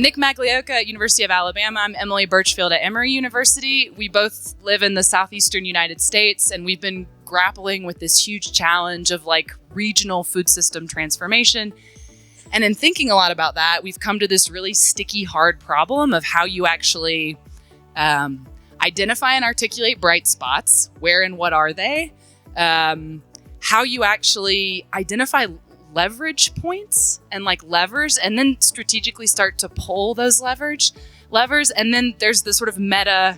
Nick Magliocca at University of Alabama. I'm Emily Burchfield at Emory University. We both live in the southeastern United States, and we've been grappling with this huge challenge of like regional food system transformation. And in thinking a lot about that, we've come to this really sticky, hard problem of how you actually identify and articulate bright spots. Where and what are they? How you actually identify leverage points and like levers, and then strategically start to pull those levers. And then there's the sort of meta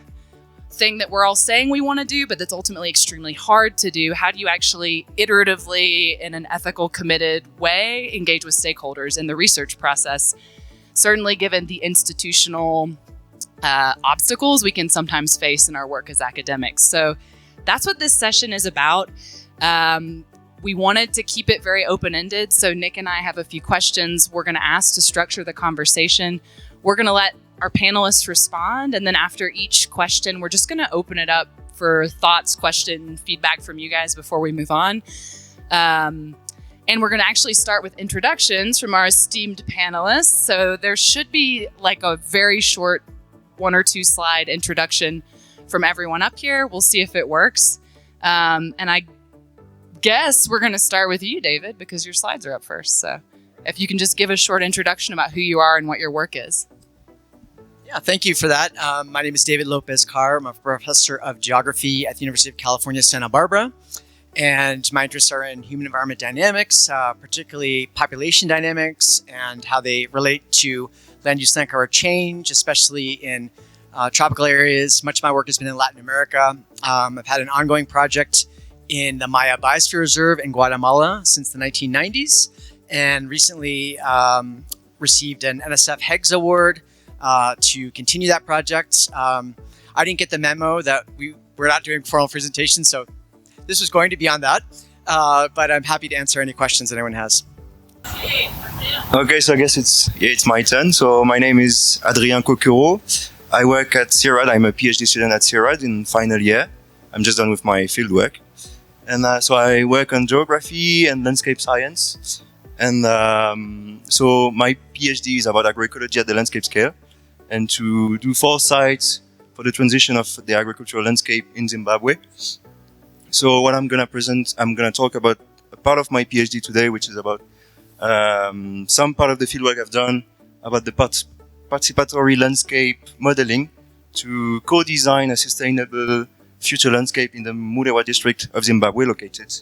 thing that we're all saying we want to do, but that's ultimately extremely hard to do. How do you actually iteratively, in an ethical, committed way, engage with stakeholders in the research process? Certainly given the institutional obstacles we can sometimes face in our work as academics. So that's what this session is about. We wanted to keep it very open-ended. So Nick and I have a few questions we're going to ask to structure the conversation. We're going to let our panelists respond. And then after each question, we're just going to open it up for thoughts, question, feedback from you guys before we move on. And we're going to actually start with introductions from our esteemed panelists. So there should be like a very short 1 or 2 slide introduction from everyone up here. We'll see if it works. And I guess we're going to start with you, David, because your slides are up first. So if you can just give a short introduction about who you are and what your work is. Yeah, thank you for that. My name is David Lopez-Carr. I'm a professor of geography at the University of California, Santa Barbara. And my interests are in human-environment dynamics, particularly population dynamics and how they relate to land use land cover change, especially in tropical areas. Much of my work has been in Latin America. I've had an ongoing project in the Maya Biosphere Reserve in Guatemala since the 1990s, and recently received an NSF HEGS Award to continue that project. I didn't get the memo that we're not doing formal presentations, so this was going to be on that, but I'm happy to answer any questions that anyone has. Okay, so I guess it's my turn. So my name is Adrien Coquereau. I work at CIRAD. I'm a PhD student at CIRAD in final year. I'm just done with my fieldwork. And so I work on geography and landscape science. And so my PhD is about agroecology at the landscape scale, and to do foresight for the transition of the agricultural landscape in Zimbabwe. So what I'm going to present, I'm going to talk about a part of my PhD today, which is about some part of the fieldwork I've done about the participatory landscape modeling to co-design a sustainable future landscape in the Mulewa district of Zimbabwe, located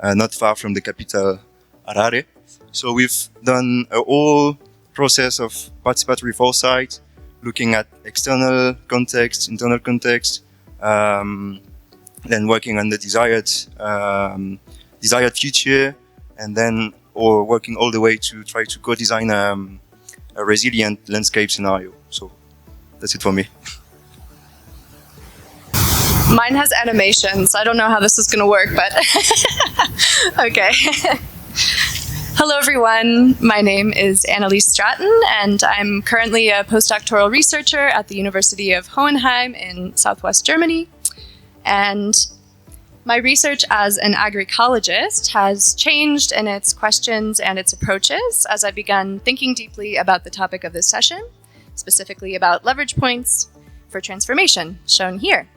not far from the capital, Harare. So we've done a whole process of participatory foresight, looking at external context, internal context, then working on the desired future, and then working all the way to try to co-design a resilient landscape scenario. So that's it for me. Mine has animations. I don't know how this is going to work, but okay. Hello, everyone. My name is Annalise Stratton, and I'm currently a postdoctoral researcher at the University of Hohenheim in Southwest Germany. And my research as an agroecologist has changed in its questions and its approaches as I began thinking deeply about the topic of this session, specifically about leverage points for transformation, shown here.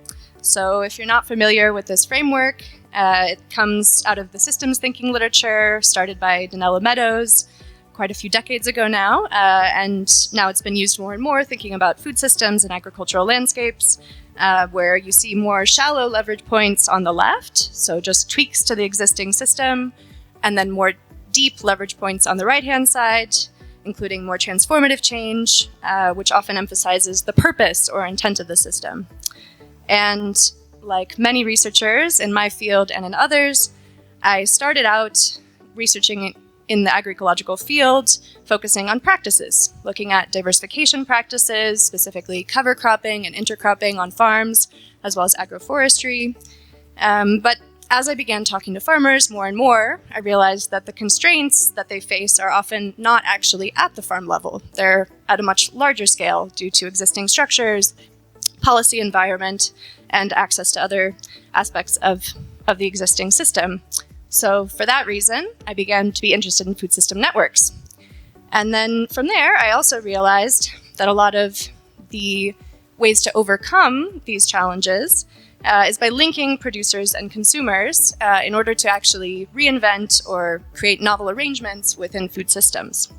So if you're not familiar with this framework, it comes out of the systems thinking literature started by Donella Meadows quite a few decades ago now, and now it's been used more and more thinking about food systems and agricultural landscapes, where you see more shallow leverage points on the left, so just tweaks to the existing system, and then more deep leverage points on the right-hand side, including more transformative change, which often emphasizes the purpose or intent of the system. And like many researchers in my field and in others, I started out researching in the agroecological field, focusing on practices, looking at diversification practices, specifically cover cropping and intercropping on farms, as well as agroforestry. But as I began talking to farmers more and more, I realized that the constraints that they face are often not actually at the farm level. They're at a much larger scale due to existing structures, policy environment, and access to other aspects of the existing system. So for that reason, I began to be interested in food system networks. And then from there, I also realized that a lot of the ways to overcome these challenges is by linking producers and consumers in order to actually reinvent or create novel arrangements within food systems.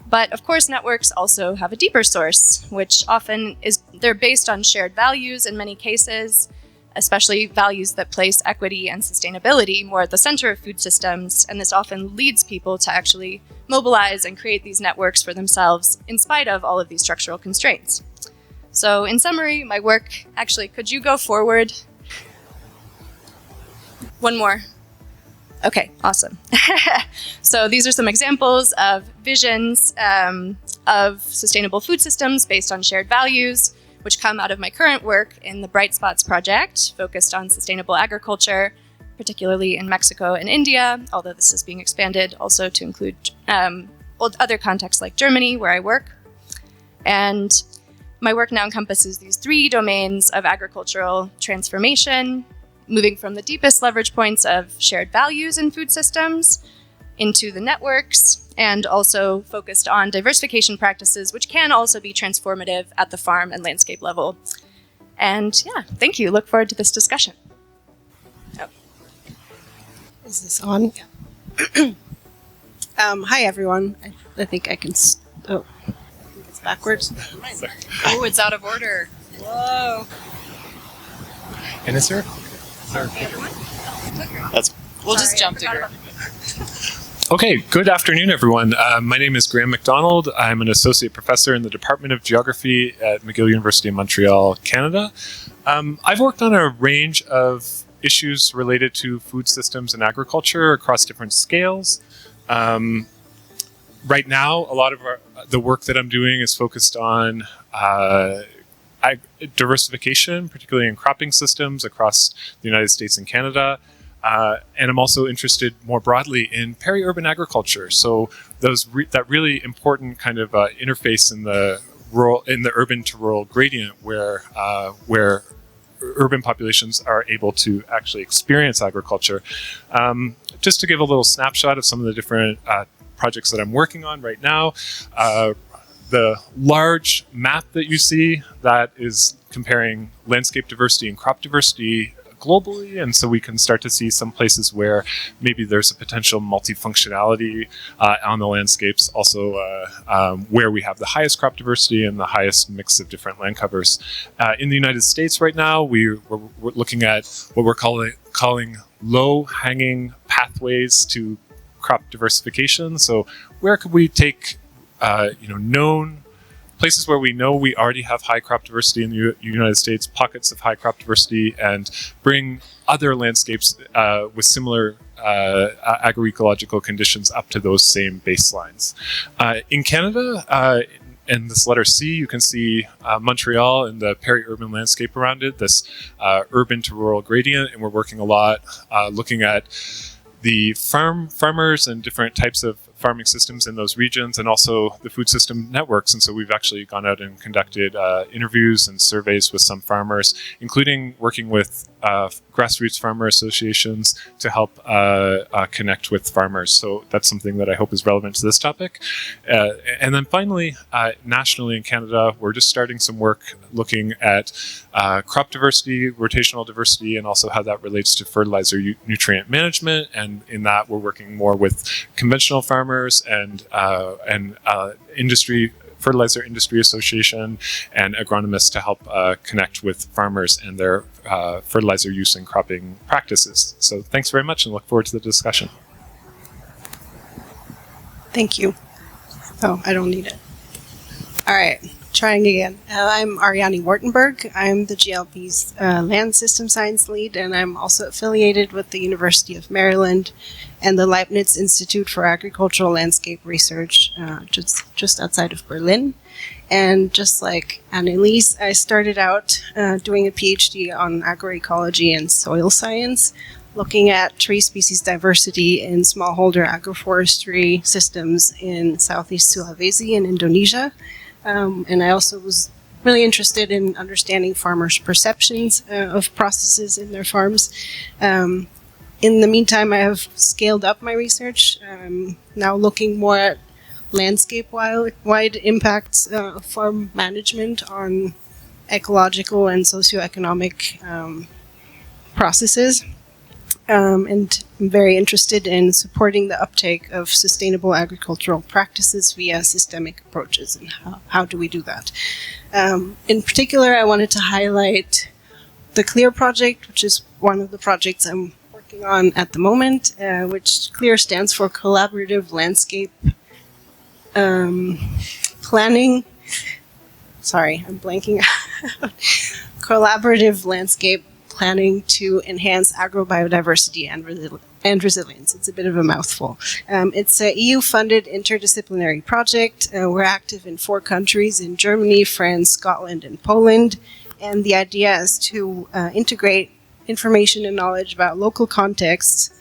But of course, networks also have a deeper source, which often they're based on shared values in many cases, especially values that place equity and sustainability more at the center of food systems. And this often leads people to actually mobilize and create these networks for themselves in spite of all of these structural constraints. So in summary, my work, actually, could you go forward? One more. Okay, awesome. So these are some examples of visions of sustainable food systems based on shared values, which come out of my current work in the Bright Spots project, focused on sustainable agriculture, particularly in Mexico and India, although this is being expanded also to include other contexts like Germany, where I work. And my work now encompasses these 3 domains of agricultural transformation, moving from the deepest leverage points of shared values in food systems into the networks, and also focused on diversification practices, which can also be transformative at the farm and landscape level. And yeah, thank you. Look forward to this discussion. Oh. Is this on? Yeah. Hi, everyone. I think I can... Oh, I think it's backwards. Oh, it's out of order. Whoa. And is there? We'll just jump to her. Okay, good afternoon, everyone. My name is Graham MacDonald. I'm an associate professor in the Department of Geography at McGill University in Montreal, Canada. I've worked on a range of issues related to food systems and agriculture across different scales. Right now, a lot of the work that I'm doing is focused on diversification, particularly in cropping systems across the United States and Canada. And I'm also interested more broadly in peri-urban agriculture. So that really important kind of interface in the urban to rural gradient, where urban populations are able to actually experience agriculture. Just to give a little snapshot of some of the different projects that I'm working on right now. The large map that you see, that is comparing landscape diversity and crop diversity globally, and so we can start to see some places where maybe there's a potential multifunctionality on the landscapes, also where we have the highest crop diversity and the highest mix of different land covers. In the United States right now, we're looking at what we're calling low-hanging pathways to crop diversification. So where could we take known places where we know we already have high crop diversity in the United States, pockets of high crop diversity, and bring other landscapes with similar agroecological conditions up to those same baselines. In Canada, in this letter C, you can see Montreal and the peri-urban landscape around it, this urban to rural gradient, and we're working a lot looking at the farmers and different types of farming systems in those regions, and also the food system networks. And so we've actually gone out and conducted interviews and surveys with some farmers, including working with grassroots farmer associations to help connect with farmers. So that's something that I hope is relevant to this topic. And then finally, nationally in Canada, we're just starting some work looking at crop diversity, rotational diversity, and also how that relates to fertilizer nutrient management. And in that, we're working more with conventional farmers and fertilizer industry association and agronomists to help connect with farmers and their fertilizer use and cropping practices. So thanks very much, and look forward to the discussion. Thank you. Oh, I don't need it. All right, trying again. I'm Ariane Wartenberg. I'm the GLP's Land System Science Lead, and I'm also affiliated with the University of Maryland and the Leibniz Institute for Agricultural Landscape Research, just outside of Berlin. And just like Annelies, I started out doing a PhD on agroecology and soil science, looking at tree species diversity in smallholder agroforestry systems in Southeast Sulawesi in Indonesia. And I also was really interested in understanding farmers' perceptions of processes in their farms. In the meantime, I have scaled up my research. I'm now looking more at landscape-wide impacts of farm management on ecological and socioeconomic processes. And I'm very interested in supporting the uptake of sustainable agricultural practices via systemic approaches, and how do we do that? In particular, I wanted to highlight the CLEAR project, which is one of the projects I'm working on at the moment, which CLEAR stands for Collaborative Landscape Planning. Sorry, I'm blanking out. Collaborative Landscape Planning to enhance agrobiodiversity and resilience. It's a bit of a mouthful. It's an EU-funded interdisciplinary project. We're active in 4 countries, in Germany, France, Scotland, and Poland. And the idea is to integrate information and knowledge about local contexts,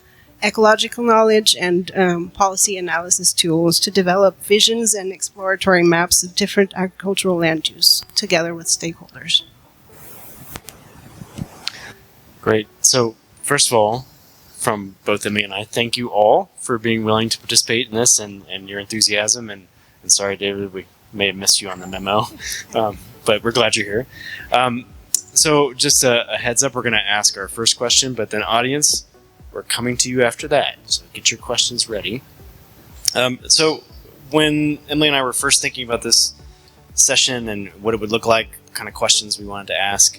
ecological knowledge, and policy analysis tools to develop visions and exploratory maps of different agricultural land use together with stakeholders. Great. So, first of all, from both Emily and I, thank you all for being willing to participate in this and your enthusiasm. And sorry, David, we may have missed you on the memo, but we're glad you're here. So, just a heads up, we're going to ask our first question, but then audience, we're coming to you after that. So, get your questions ready. So, when Emily and I were first thinking about this session and what it would look like, kind of questions we wanted to ask,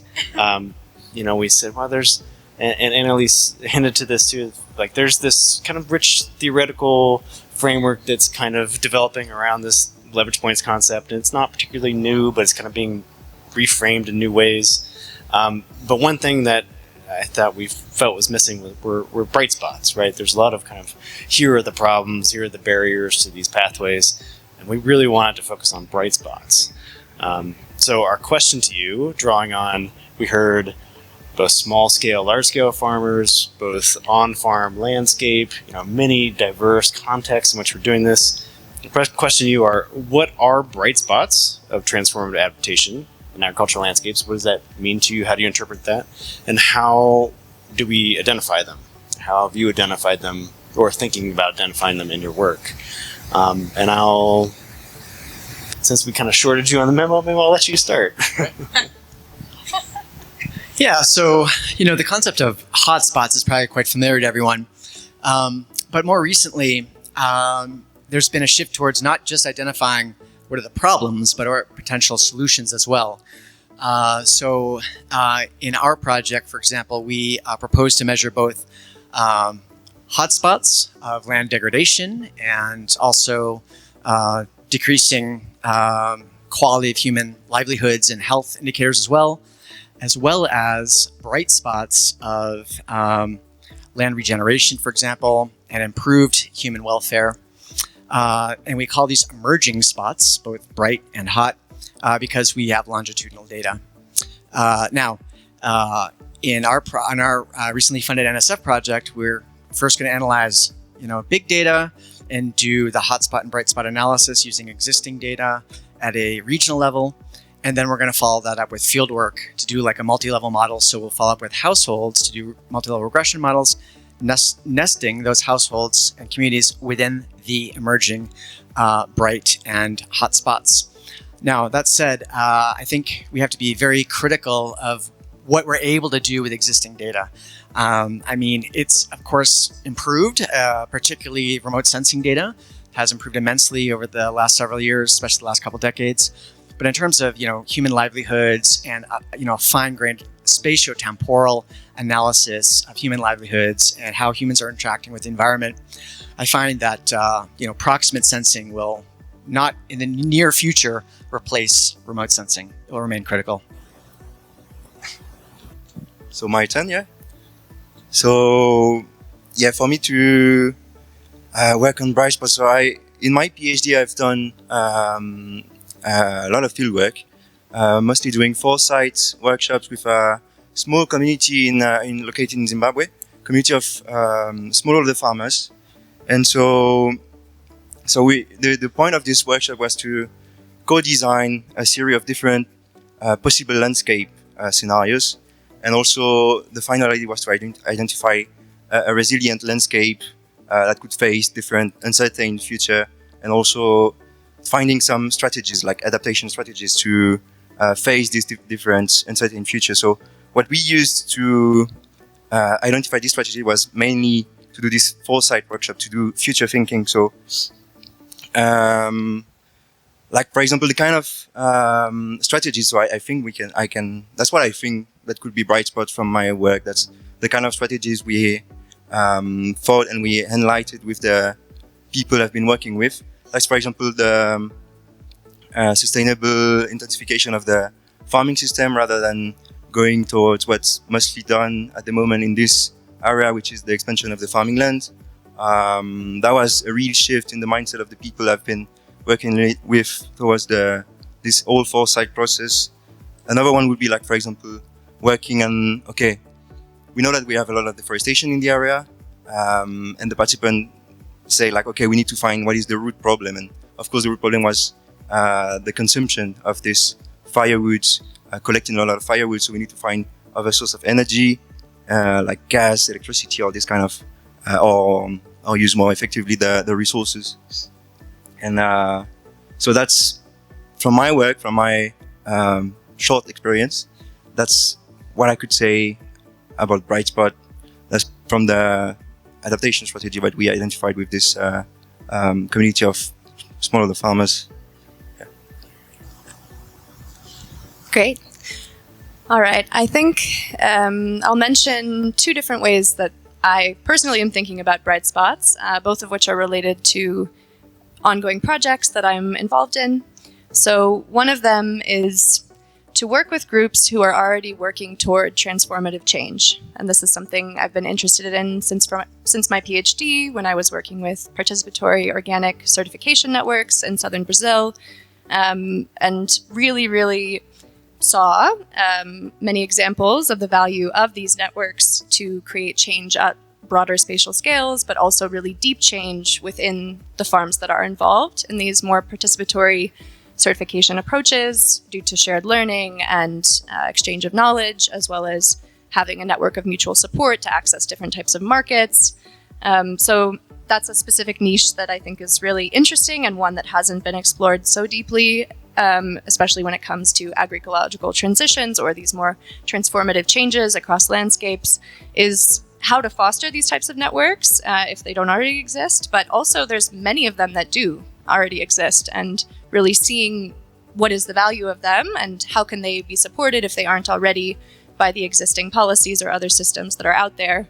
we said, well, there's, and Annalise hinted to this too, like there's this kind of rich theoretical framework that's kind of developing around this leverage points concept, and it's not particularly new, but it's kind of being reframed in new ways. But one thing that I thought we felt was missing were bright spots, right? There's a lot of kind of, here are the problems, here are the barriers to these pathways, and we really wanted to focus on bright spots. So our question to you, drawing on, we heard both small-scale, large-scale farmers, both on-farm landscape, many diverse contexts in which we're doing this. The question to you are, what are bright spots of transformative adaptation in agricultural landscapes? What does that mean to you? How do you interpret that? And how do we identify them? How have you identified them or thinking about identifying them in your work? And since we kind of shorted you on the memo, maybe I'll let you start. Yeah, so, the concept of hotspots is probably quite familiar to everyone. But more recently, there's been a shift towards not just identifying what are the problems, but our potential solutions as well. So in our project, for example, we propose to measure both hotspots of land degradation and also decreasing quality of human livelihoods and health indicators as well as bright spots of land regeneration, for example, and improved human welfare. And we call these emerging spots, both bright and hot, because we have longitudinal data. Now, on our recently funded NSF project, we're first going to analyze, big data and do the hotspot and bright spot analysis using existing data at a regional level. And then we're going to follow that up with field work to do like a multi-level model. So we'll follow up with households to do multi-level regression models, nesting those households and communities within the emerging bright and hot spots. Now, that said, I think we have to be very critical of what we're able to do with existing data. It's, of course, improved, particularly remote sensing data has improved immensely over the last several years, especially the last couple decades. But in terms of, human livelihoods and, fine-grained spatio-temporal analysis of human livelihoods and how humans are interacting with the environment, I find that, proximate sensing will not in the near future replace remote sensing. It will remain critical. So my turn, yeah? So, yeah, for me to work on bright spots, so in my PhD, I've done a lot of field work, mostly doing foresight workshops with a small community located in Zimbabwe, community of smallholder farmers. And so the point of this workshop was to co-design a series of different possible landscape scenarios. And also the final idea was to identify a resilient landscape that could face different uncertain future and also finding some strategies, like adaptation strategies, to face these different uncertain future. So what we used to identify this strategy was mainly to do this foresight workshop, to do future thinking. So, like for example, the kind of strategies. So I think I can. That's what I think that could be bright spot from my work. That's the kind of strategies we thought and we enlightened with the people I've been working with. Like for example, the sustainable intensification of the farming system rather than going towards what's mostly done at the moment in this area, which is the expansion of the farming land. That was a real shift in the mindset of the people I've been working with towards this whole foresight process. Another one would be like, for example, working on, okay, we know that we have a lot of deforestation in the area, and the participants say like, okay, we need to find what is the root problem. And of course, the root problem was the consumption of this firewood, collecting a lot of firewood. So we need to find other source of energy, like gas, electricity, or this kind of, or use more effectively the resources. And so that's from my work, from my short experience, that's what I could say about bright spot. That's from the adaptation strategy that we identified with this community of smallholder farmers. Yeah. Great. All right. I think I'll mention two different ways that I personally am thinking about bright spots, both of which are related to ongoing projects that I'm involved in. So one of them is to work with groups who are already working toward transformative change. And this is something I've been interested in since my PhD, when I was working with participatory organic certification networks in southern Brazil, and really saw many examples of the value of these networks to create change at broader spatial scales, but also really deep change within the farms that are involved in these more participatory certification approaches due to shared learning and exchange of knowledge, as well as having a network of mutual support to access different types of markets. So that's a specific niche that I think is really interesting and one that hasn't been explored so deeply, especially when it comes to agroecological transitions or these more transformative changes across landscapes, is how to foster these types of networks if they don't already exist. But also there's many of them that do already exist, and really seeing what is the value of them and how can they be supported if they aren't already by the existing policies or other systems that are out there.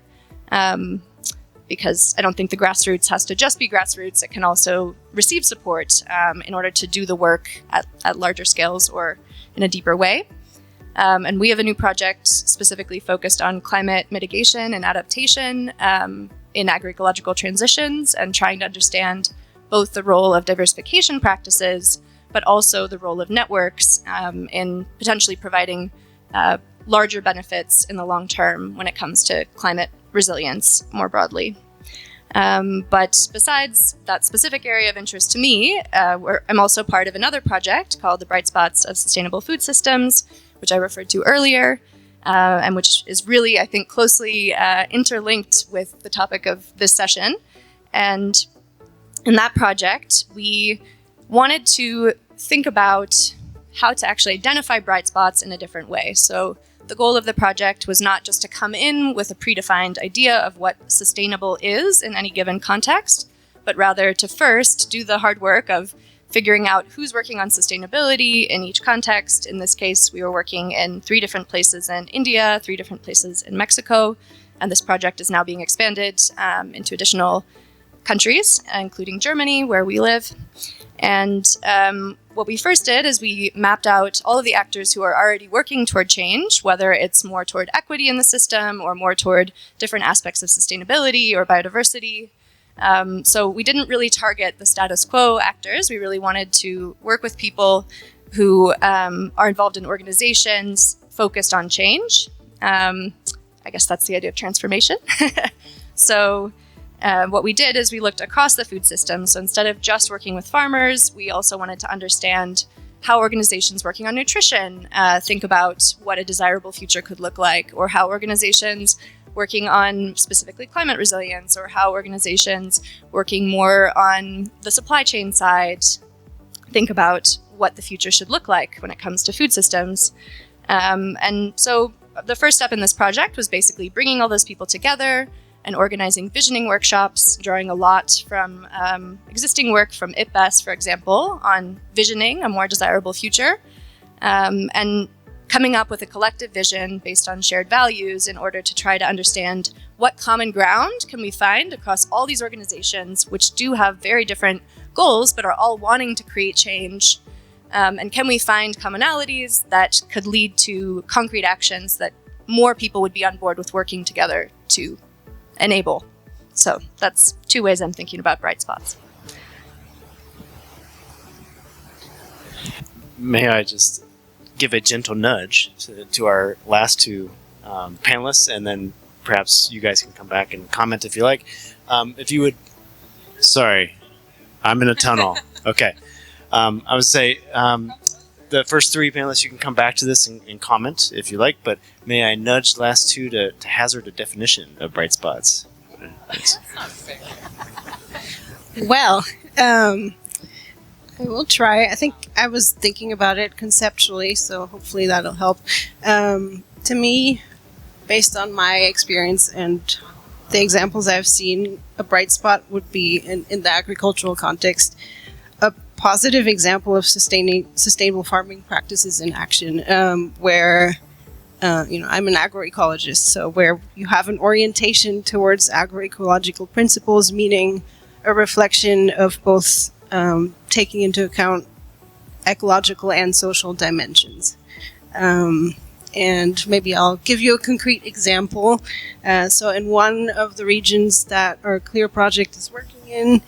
Because I don't think the grassroots has to just be grassroots. It can also receive support in order to do the work at larger scales or in a deeper way. And we have a new project specifically focused on climate mitigation and adaptation in agroecological transitions, and trying to understand both the role of diversification practices, but also the role of networks in potentially providing larger benefits in the long term when it comes to climate resilience more broadly. But besides that specific area of interest to me, I'm also part of another project called the Bright Spots of Sustainable Food Systems, which I referred to earlier, and which is really, I think, closely interlinked with the topic of this session. And in that project, we wanted to think about how to actually identify bright spots in a different way. So the goal of the project was not just to come in with a predefined idea of what sustainable is in any given context, but rather to first do the hard work of figuring out who's working on sustainability in each context. In this case, we were working in 3 different places in India, 3 different places in Mexico, and this project is now being expanded into additional countries, including Germany, where we live. And what we first did is we mapped out all of the actors who are already working toward change, whether it's more toward equity in the system or more toward different aspects of sustainability or biodiversity. So we didn't really target the status quo actors. We really wanted to work with people who are involved in organizations focused on change. I guess that's the idea of transformation. So what we did is we looked across the food system. So instead of just working with farmers, we also wanted to understand how organizations working on nutrition think about what a desirable future could look like, or how organizations working on specifically climate resilience, or how organizations working more on the supply chain side think about what the future should look like when it comes to food systems. And so the first step in this project was basically bringing all those people together and organizing visioning workshops, drawing a lot from existing work from IPBES, for example, on visioning a more desirable future, and coming up with a collective vision based on shared values in order to try to understand what common ground can we find across all these organizations, which do have very different goals, but are all wanting to create change. And can we find commonalities that could lead to concrete actions that more people would be on board with working together to enable? So that's two ways I'm thinking about bright spots. May I just give a gentle nudge to our last two panelists, and then perhaps you guys can come back and comment if you like. If you would, sorry, I'm in a tunnel. Okay. I would say the first three panelists, you can come back to this and comment if you like, but may I nudge the last two to hazard a definition of bright spots? Thanks. Well, I will try. I think I was thinking about it conceptually, so hopefully that'll help. To me, based on my experience and the examples I've seen, a bright spot would be in the agricultural context, a positive example of sustainable farming practices in action, where I'm an agroecologist, so where you have an orientation towards agroecological principles, meaning a reflection of both taking into account ecological and social dimensions. And maybe I'll give you a concrete example. So in one of the regions that our CLEAR project is working in,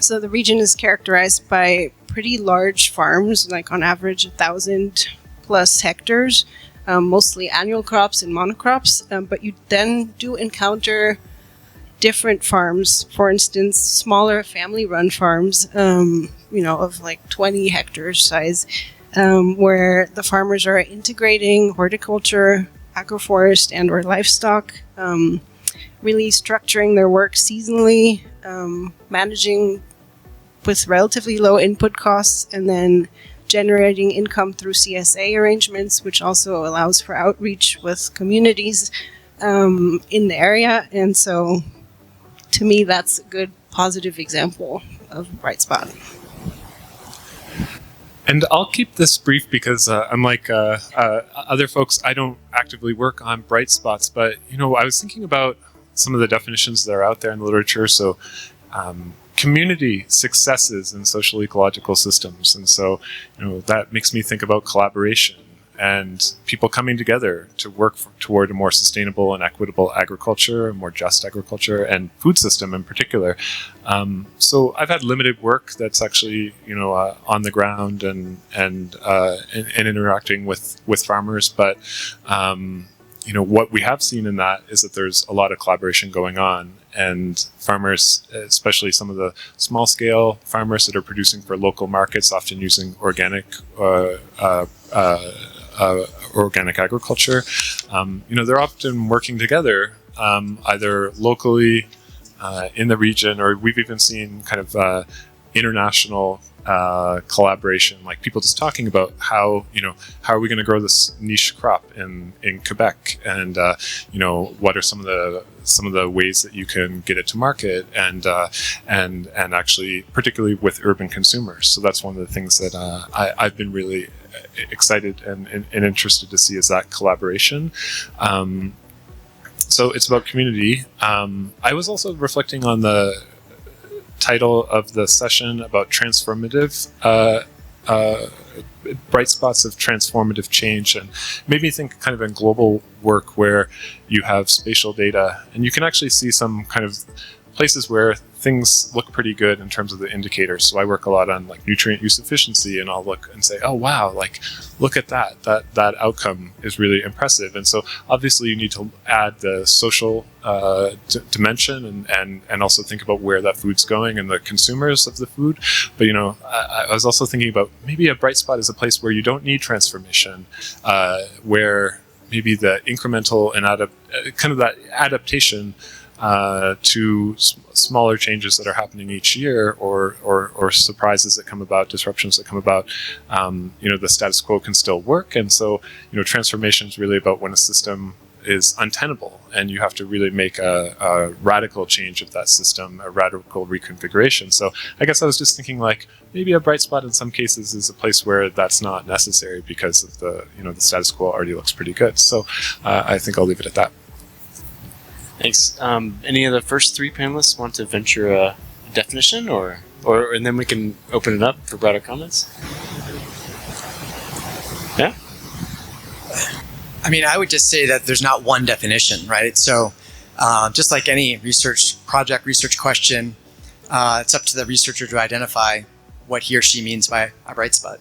so the region is characterized by pretty large farms, like on average 1,000 plus hectares, mostly annual crops and monocrops, but you then do encounter different farms, for instance, smaller family-run farms, of like 20 hectares size, where the farmers are integrating horticulture, agroforest, and or livestock, really structuring their work seasonally, managing with relatively low input costs, and then generating income through CSA arrangements, which also allows for outreach with communities in the area. And so, to me, that's a good positive example of a bright spot. And I'll keep this brief because unlike other folks, I don't actively work on bright spots. But, I was thinking about some of the definitions that are out there in the literature. So community successes in social ecological systems. And so, that makes me think about collaboration and people coming together to work toward a more sustainable and equitable agriculture, a more just agriculture, and food system in particular. So I've had limited work that's actually, on the ground and interacting with farmers, but what we have seen in that is that there's a lot of collaboration going on, and farmers, especially some of the small scale farmers that are producing for local markets, often using organic agriculture, they're often working together, either locally in the region, or we've even seen kind of international collaboration, like people just talking about how are we going to grow this niche crop in Quebec, and what are some of the ways that you can get it to market, and actually particularly with urban consumers. So that's one of the things that I've been really excited and interested to see, is that collaboration. So it's about community. I was also reflecting on the title of the session about transformative, bright spots of transformative change, and made me think kind of in global work where you have spatial data and you can actually see some kind of places where things look pretty good in terms of the indicators. So I work a lot on like nutrient use efficiency, and I'll look and say, oh wow, like look at that outcome is really impressive. And so obviously you need to add the social dimension and also think about where that food's going and the consumers of the food. But I was also thinking about maybe a bright spot is a place where you don't need transformation, where maybe the incremental and kind of that adaptation to smaller changes that are happening each year, or surprises that come about, disruptions that come about, the status quo can still work. And so, transformation is really about when a system is untenable and you have to really make a radical change of that system, a radical reconfiguration. So I guess I was just thinking, like, maybe a bright spot in some cases is a place where that's not necessary because of the status quo already looks pretty good. So I think I'll leave it at that. Thanks. Any of the first three panelists want to venture a definition, or and then we can open it up for broader comments? Yeah? I mean, I would just say that there's not one definition, right? So just like any research project, research question, it's up to the researcher to identify what he or she means by a bright spot.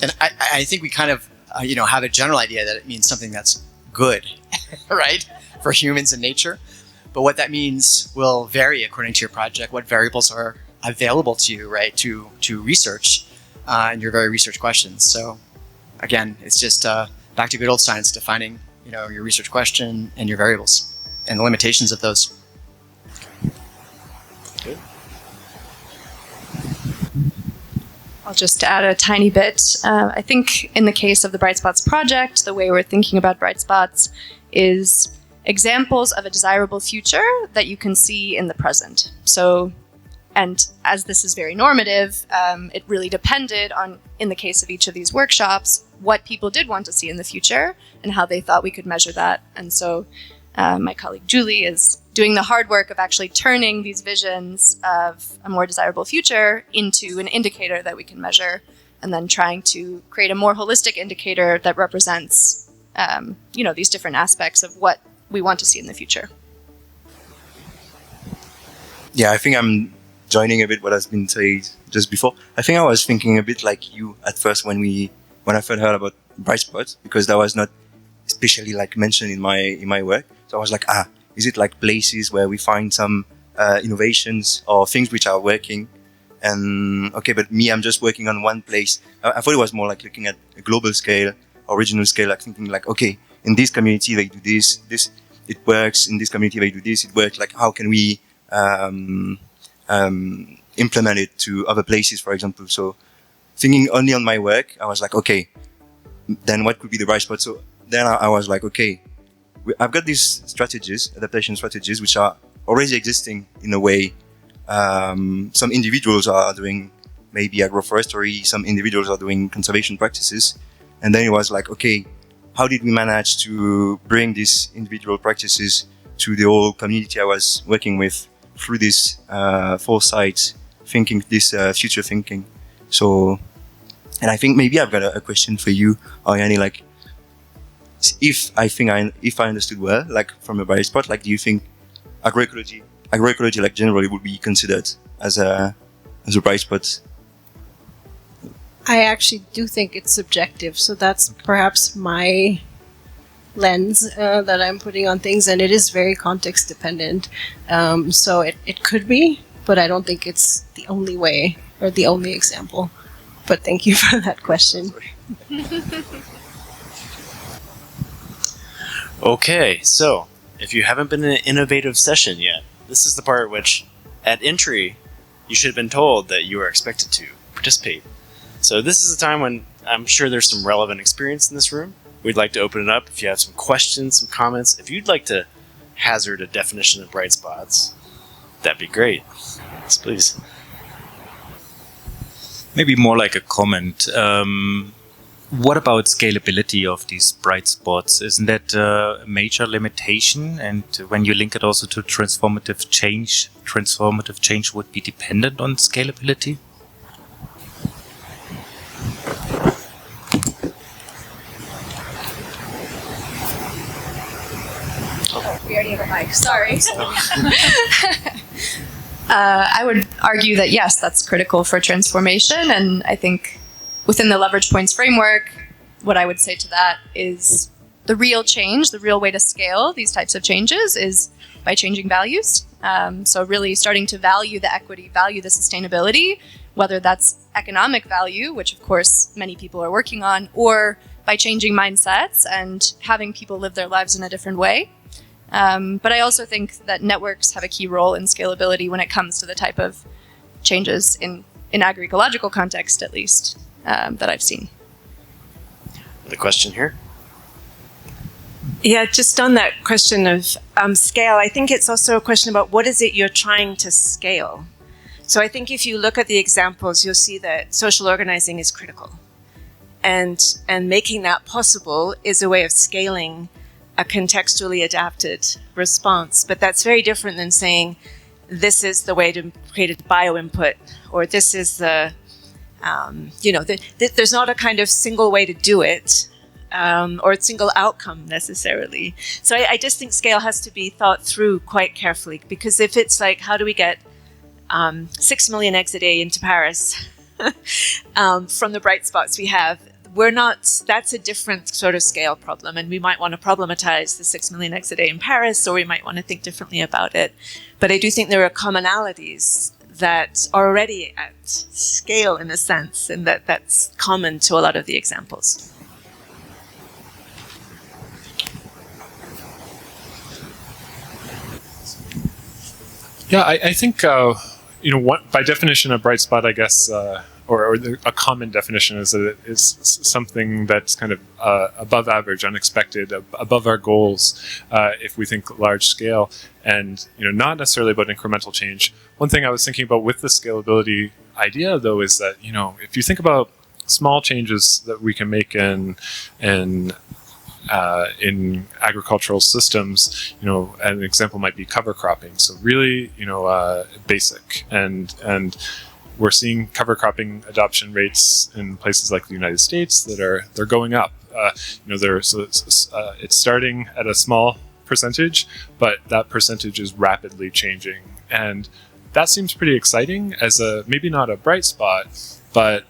And I think we kind of, have a general idea that it means something that's good, right, for humans and nature. But what that means will vary according to your project, what variables are available to you, right, to research in your very research questions. So again, it's just back to good old science, defining, your research question and your variables and the limitations of those. Good. I'll just add a tiny bit. I think in the case of the Bright Spots project, the way we're thinking about bright spots is examples of a desirable future that you can see in the present. So, and as this is very normative, it really depended on, in the case of each of these workshops, what people did want to see in the future and how they thought we could measure that. And so my colleague Julie is doing the hard work of actually turning these visions of a more desirable future into an indicator that we can measure, and then trying to create a more holistic indicator that represents, these different aspects of what we want to see in the future. Yeah, I think I'm joining a bit what has been said just before. I think I was thinking a bit like you at first when I first heard about bright spots, because that was not especially like mentioned in my work. So I was like, is it like places where we find some innovations or things which are working? And okay, but me, I'm just working on one place. I thought it was more like looking at a global scale or regional scale, like thinking like, okay, in this community they do this, it works. In this community they do this, it works. Like, how can we implement it to other places, for example? So thinking only on my work, I was like, okay, then what could be the bright spot? So then I was like, okay, I've got these strategies, adaptation strategies, which are already existing in a way. Some individuals are doing maybe agroforestry, some individuals are doing conservation practices. And then it was like, okay, how did we manage to bring these individual practices to the whole community I was working with through this foresight thinking, this future thinking? So, and I think maybe I've got a question for you, Ariane, like, if I understood well, like from a bright spot, like, do you think agroecology like generally would be considered as a bright spot? I actually do think it's subjective, so that's perhaps my lens that I'm putting on things, and it is very context dependent. So it could be, but I don't think it's the only way or the only example. But thank you for that question. Okay, so if you haven't been in an innovative session yet, this is the part which, at entry, you should have been told that you are expected to participate. So this is a time when I'm sure there's some relevant experience in this room. We'd like to open it up. If you have some questions, some comments, if you'd like to hazard a definition of bright spots, that'd be great. Yes, please. Maybe more like a comment. What about scalability of these bright spots? Isn't that a major limitation? And when you link it also to transformative change would be dependent on scalability? We already have a mic, sorry. I would argue that yes, that's critical for transformation, and I think within the leverage points framework, what I would say to that is the real change, the real way to scale these types of changes is by changing values. So really starting to value the equity, value the sustainability, whether that's economic value, which of course many people are working on, or by changing mindsets and having people live their lives in a different way. But I also think that networks have a key role in scalability when it comes to the type of changes in agroecological context, at least, that I've seen. The question here. Yeah, just on that question of scale, I think it's also a question about what is it you're trying to scale. So I think if you look at the examples, you'll see that social organizing is critical. And making that possible is a way of scaling a contextually adapted response. But that's very different than saying, this is the way to create a bio-input, or this is the, there's not a kind of single way to do it, or a single outcome necessarily. So I just think scale has to be thought through quite carefully, because if it's like, how do we get 6 million eggs a day into Paris from the bright spots we have, that's a different sort of scale problem, and we might want to problematize the 6 million eggs a day in Paris, or we might want to think differently about it. But I do think there are commonalities that are already at scale in a sense, and that's common to a lot of the examples. Yeah, I think, by definition, a bright spot, I guess, a common definition is that it is something that's kind of above average, unexpected, above our goals, if we think large scale, and not necessarily about incremental change. One thing I was thinking about with the scalability idea, though, is that if you think about small changes that we can make in agricultural systems, an example might be cover cropping. So really, basic, and we're seeing cover cropping adoption rates in places like the United States they're going up. It's starting at a small percentage, but that percentage is rapidly changing, and that seems pretty exciting as maybe not a bright spot, but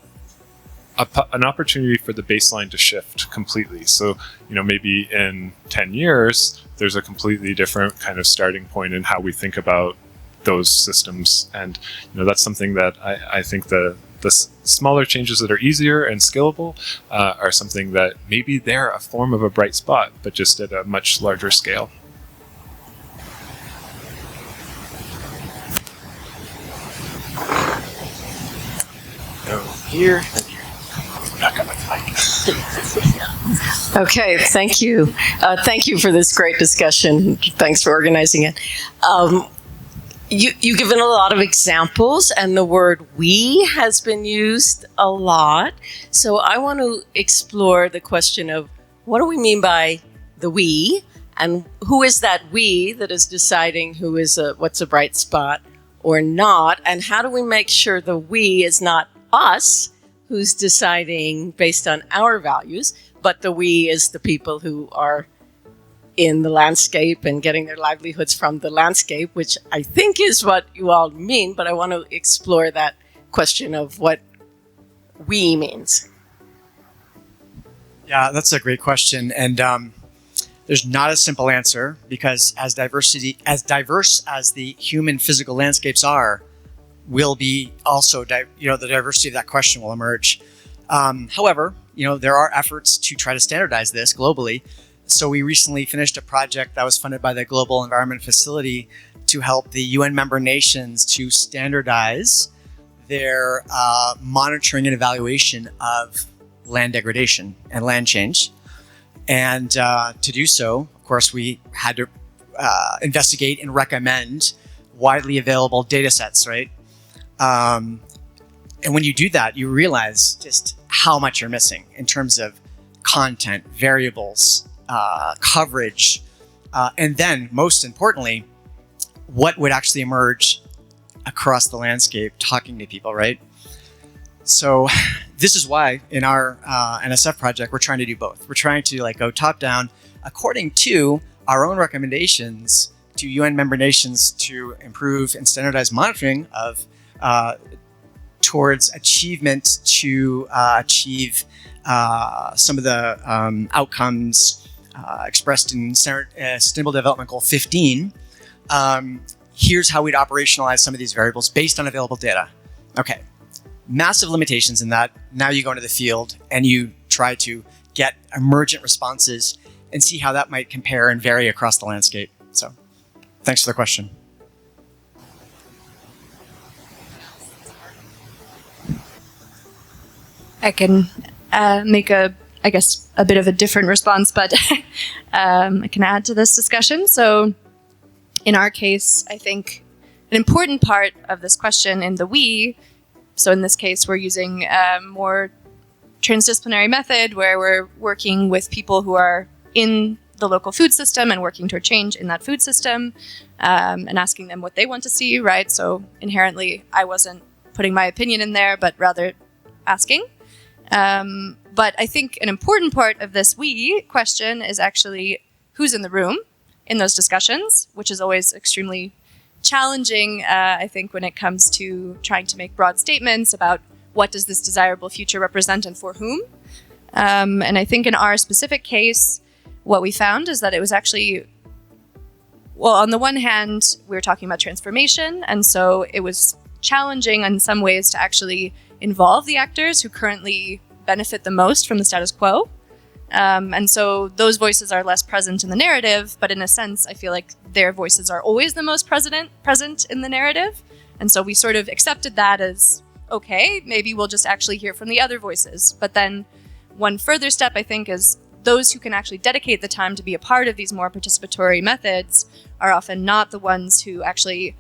an opportunity for the baseline to shift completely. So, maybe in 10 years, there's a completely different kind of starting point in how we think about those systems. And, that's something that I think the smaller changes that are easier and scalable are something that maybe they're a form of a bright spot, but just at a much larger scale. Here. Okay, thank you. Thank you for this great discussion. Thanks for organizing it. You've given a lot of examples, and the word "we" has been used a lot. So I want to explore the question of what do we mean by the "we," and who is that "we" that is deciding what's a bright spot or not, and how do we make sure the "we" is not us who's deciding based on our values, but the "we" is the people who are in the landscape and getting their livelihoods from the landscape, which I think is what you all mean, but I want to explore that question of what "we" means. Yeah, that's a great question. And there's not a simple answer, because as diverse as the human physical landscapes are, will be also, the diversity of that question will emerge. However, there are efforts to try to standardize this globally. So we recently finished a project that was funded by the Global Environment Facility to help the UN member nations to standardize their monitoring and evaluation of land degradation and land change. And to do so, of course, we had to investigate and recommend widely available data sets, right? And when you do that, you realize just how much you're missing in terms of content, variables, coverage, and then most importantly, what would actually emerge across the landscape talking to people, right? So this is why in our NSF project, we're trying to do both. We're trying to go top down according to our own recommendations to UN member nations to improve and standardize monitoring of towards achievement to achieve some of the outcomes expressed in Sustainable Development Goal 15. Here's how we'd operationalize some of these variables based on available data. Okay, massive limitations in that. Now you go into the field and you try to get emergent responses and see how that might compare and vary across the landscape. So thanks for the question. I can make a bit of a different response, but I can add to this discussion. So in our case, I think an important part of this question in the we, so in this case, we're using a more transdisciplinary method where we're working with people who are in the local food system and working toward change in that food system, and asking them what they want to see, right? So inherently, I wasn't putting my opinion in there, but rather asking. But I think an important part of this we question is actually who's in the room in those discussions, which is always extremely challenging, I think, when it comes to trying to make broad statements about what does this desirable future represent and for whom. And I think in our specific case, what we found is that it was actually, well, on the one hand, we were talking about transformation, and so it was challenging in some ways to actually involve the actors who currently benefit the most from the status quo. And so those voices are less present in the narrative, but in a sense, I feel like their voices are always the most present in the narrative. And so we sort of accepted that as, okay, maybe we'll just actually hear from the other voices. But then one further step, I think, is those who can actually dedicate the time to be a part of these more participatory methods are often not the ones who actually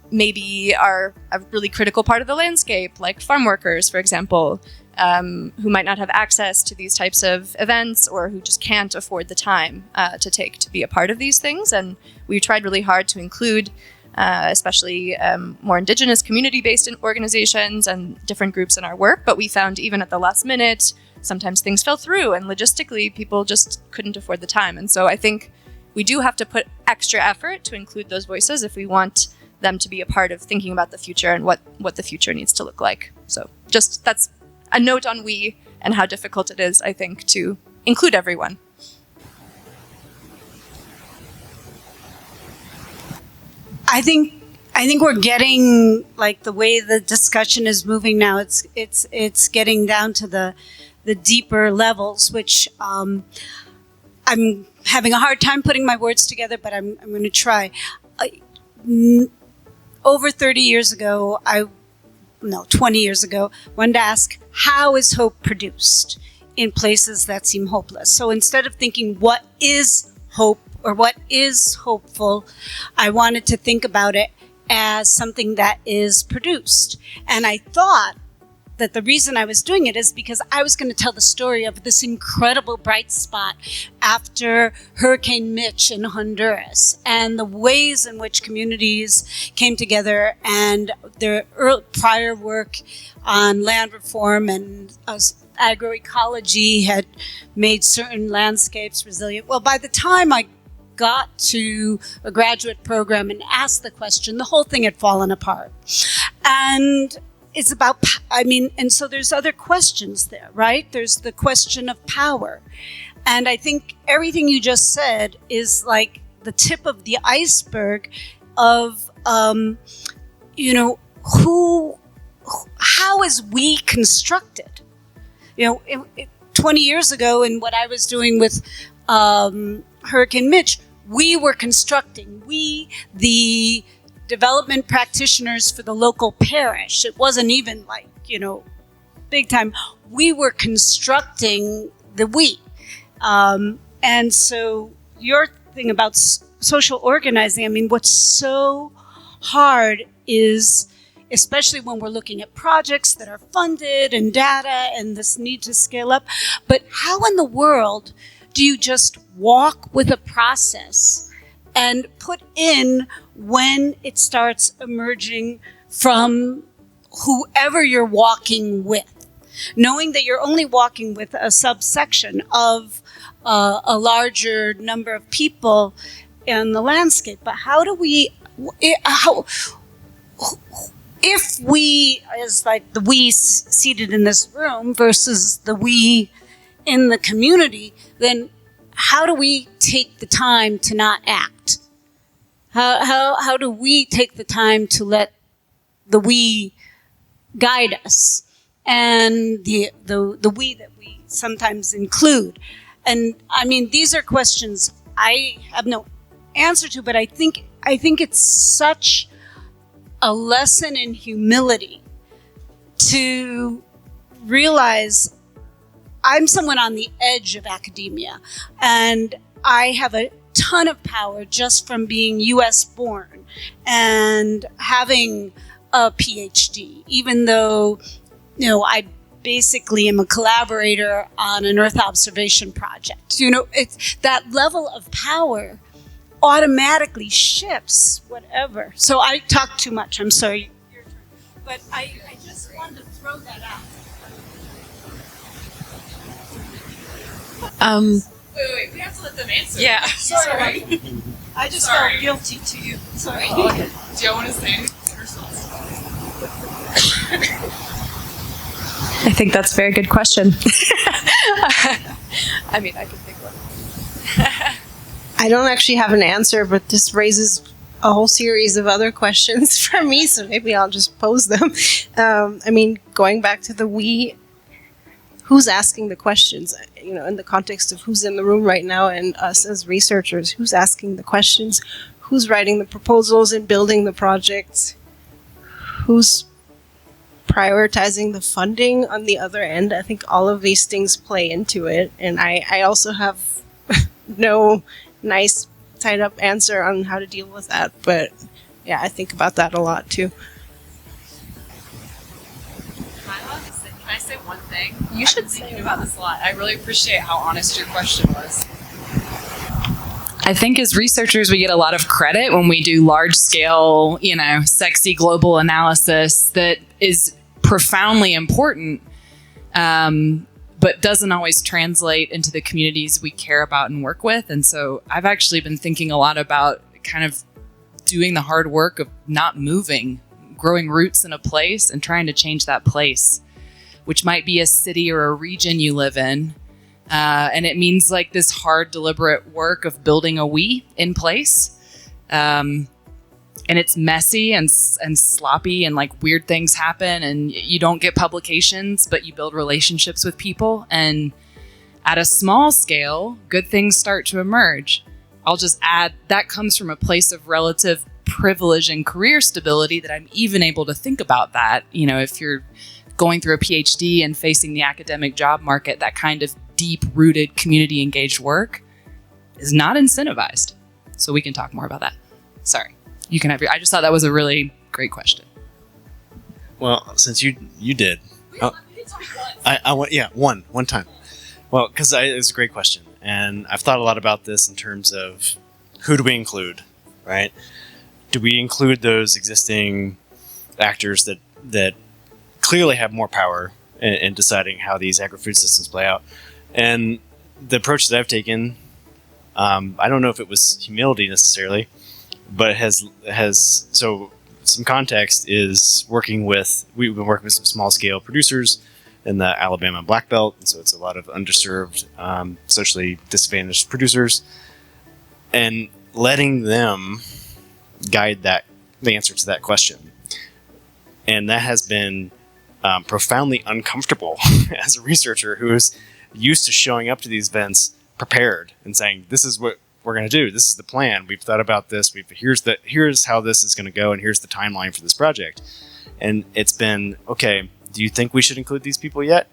maybe are a really critical part of the landscape, like farm workers, for example, who might not have access to these types of events or who just can't afford the time to take to be a part of these things. And we tried really hard to include especially more indigenous community-based organizations and different groups in our work. But we found even at the last minute, sometimes things fell through and logistically people just couldn't afford the time. And so I think we do have to put extra effort to include those voices if we want them to be a part of thinking about the future and what the future needs to look like. So just that's a note on we and how difficult it is, I think, to include everyone. I think we're getting, like, the way the discussion is moving now. It's getting down to the deeper levels, which I'm having a hard time putting my words together, but I'm going to try. Over 30 years ago, 20 years ago, wanted to ask, how is hope produced in places that seem hopeless? So instead of thinking what is hope or what is hopeful, I wanted to think about it as something that is produced. And I thought that the reason I was doing it is because I was going to tell the story of this incredible bright spot after Hurricane Mitch in Honduras and the ways in which communities came together and their prior work on land reform and agroecology had made certain landscapes resilient. Well, by the time I got to a graduate program and asked the question, the whole thing had fallen apart. And it's about, and so there's other questions there, right? There's the question of power. And I think everything you just said is like the tip of the iceberg of, how is we constructed? 20 years ago in what I was doing with Hurricane Mitch, we were constructing, the development practitioners for the local parish. It wasn't even like, big time. We were constructing the we. And so your thing about social organizing, what's so hard is, especially when we're looking at projects that are funded and data and this need to scale up, but how in the world do you just walk with a process and put in when it starts emerging from whoever you're walking with, knowing that you're only walking with a subsection of a larger number of people in the landscape? But how do we, if we, as like the we seated in this room versus the we in the community, then how do we take the time to not act? How do we take the time to let the we guide us and the we that we sometimes include? And these are questions I have no answer to, but I think it's such a lesson in humility to realize I'm someone on the edge of academia, and I have a ton of power just from being US born and having a PhD, even though, I basically am a collaborator on an Earth observation project. It's that level of power automatically shifts whatever. So I talk too much. I'm sorry. Your turn. But I just wanted to throw that out. Wait, we have to let them answer. Yeah. Sorry. I just felt guilty to you. Sorry. Oh, okay. Do you want to say anything? I think that's a very good question. I mean, I can think one. I don't actually have an answer, but this raises a whole series of other questions for me, so maybe I'll just pose them. Going back to the we, who's asking the questions? In the context of who's in the room right now and us as researchers, who's asking the questions? Who's writing the proposals and building the projects? Who's prioritizing the funding on the other end? I think all of these things play into it, and I also have no nice tied up answer on how to deal with that, but yeah, I think about that a lot too. Can I say one thing? You should think about this a lot. I really appreciate how honest your question was. I think as researchers, we get a lot of credit when we do large scale, sexy global analysis that is profoundly important, but doesn't always translate into the communities we care about and work with. And so I've actually been thinking a lot about kind of doing the hard work of not moving, growing roots in a place and trying to change that place, which might be a city or a region you live in. And it means like this hard, deliberate work of building a we in place. And it's messy and sloppy, and like weird things happen, and you don't get publications, but you build relationships with people. And at a small scale, good things start to emerge. I'll just add that comes from a place of relative privilege and career stability that I'm even able to think about that. If you're going through a PhD and facing the academic job market, that kind of deep-rooted, community-engaged work is not incentivized. So we can talk more about that. Sorry. You can have I just thought that was a really great question. Well, since you did, I want one time. Well, because it's a great question, and I've thought a lot about this in terms of who do we include, right? Do we include those existing actors that clearly have more power in deciding how these agri-food systems play out? And the approach that I've taken, I don't know if it was humility necessarily, but it has so some context is we've been working with some small scale producers in the Alabama Black Belt, and so it's a lot of underserved, socially disadvantaged producers, and letting them guide the answer to that question. And that has been profoundly uncomfortable as a researcher who is used to showing up to these events prepared and saying, this is what we're going to do. This is the plan. We've thought about this. Here's how this is going to go, and here's the timeline for this project. And it's been, okay, do you think we should include these people yet?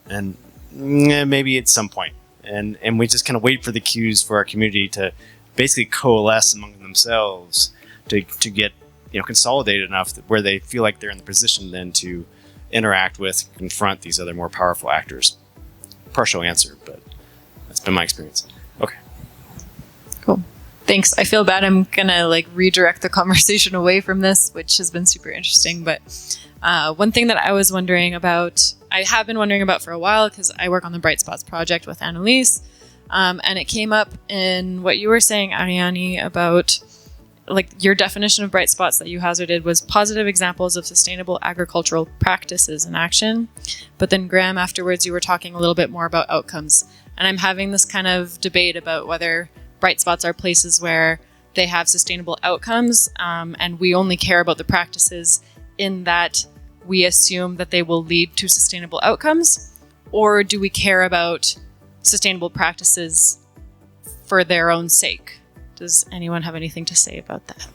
And maybe at some point. And we just kind of wait for the cues for our community to basically coalesce among themselves to get consolidated enough where they feel like they're in the position then to interact with, confront these other more powerful actors. Partial answer, but that's been my experience. Okay. Cool. Thanks. I feel bad. I'm gonna redirect the conversation away from this, which has been super interesting. But one thing that I was wondering about, I have been wondering about for a while, because I work on the Bright Spots project with Annalise, and it came up in what you were saying, Ariane, about your definition of bright spots that you hazarded was positive examples of sustainable agricultural practices in action. But then Graham, afterwards, you were talking a little bit more about outcomes. And I'm having this kind of debate about whether bright spots are places where they have sustainable outcomes, and we only care about the practices in that we assume that they will lead to sustainable outcomes, or do we care about sustainable practices for their own sake. Does anyone have anything to say about that?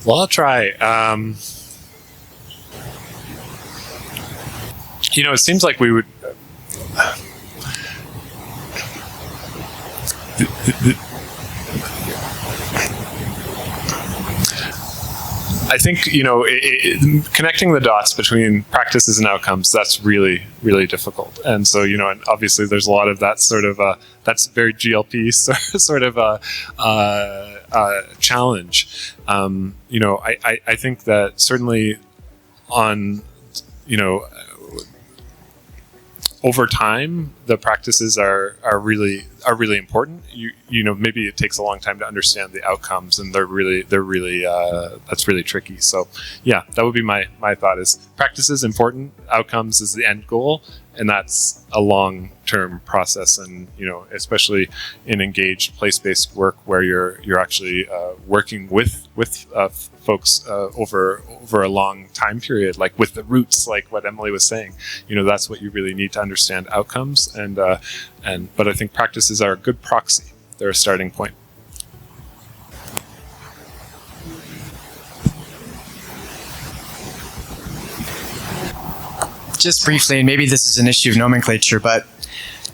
Well, I'll try. It seems like we would. I think connecting the dots between practices and outcomes, that's really, really difficult. And so and obviously there's a lot of that sort of that's very GLP sort of challenge. I think that certainly on over time, the practices are really important. Maybe it takes a long time to understand the outcomes, and they're really that's really tricky. So yeah, that would be my thought: is practices important, outcomes is the end goal, and that's a long-term process. And especially in engaged place-based work where you're actually working with folks over a long time period, like with the roots, like what Emily was saying. That's what you really need to understand outcomes, but I think practices are a good proxy. They're a starting point. Just briefly, and maybe this is an issue of nomenclature, but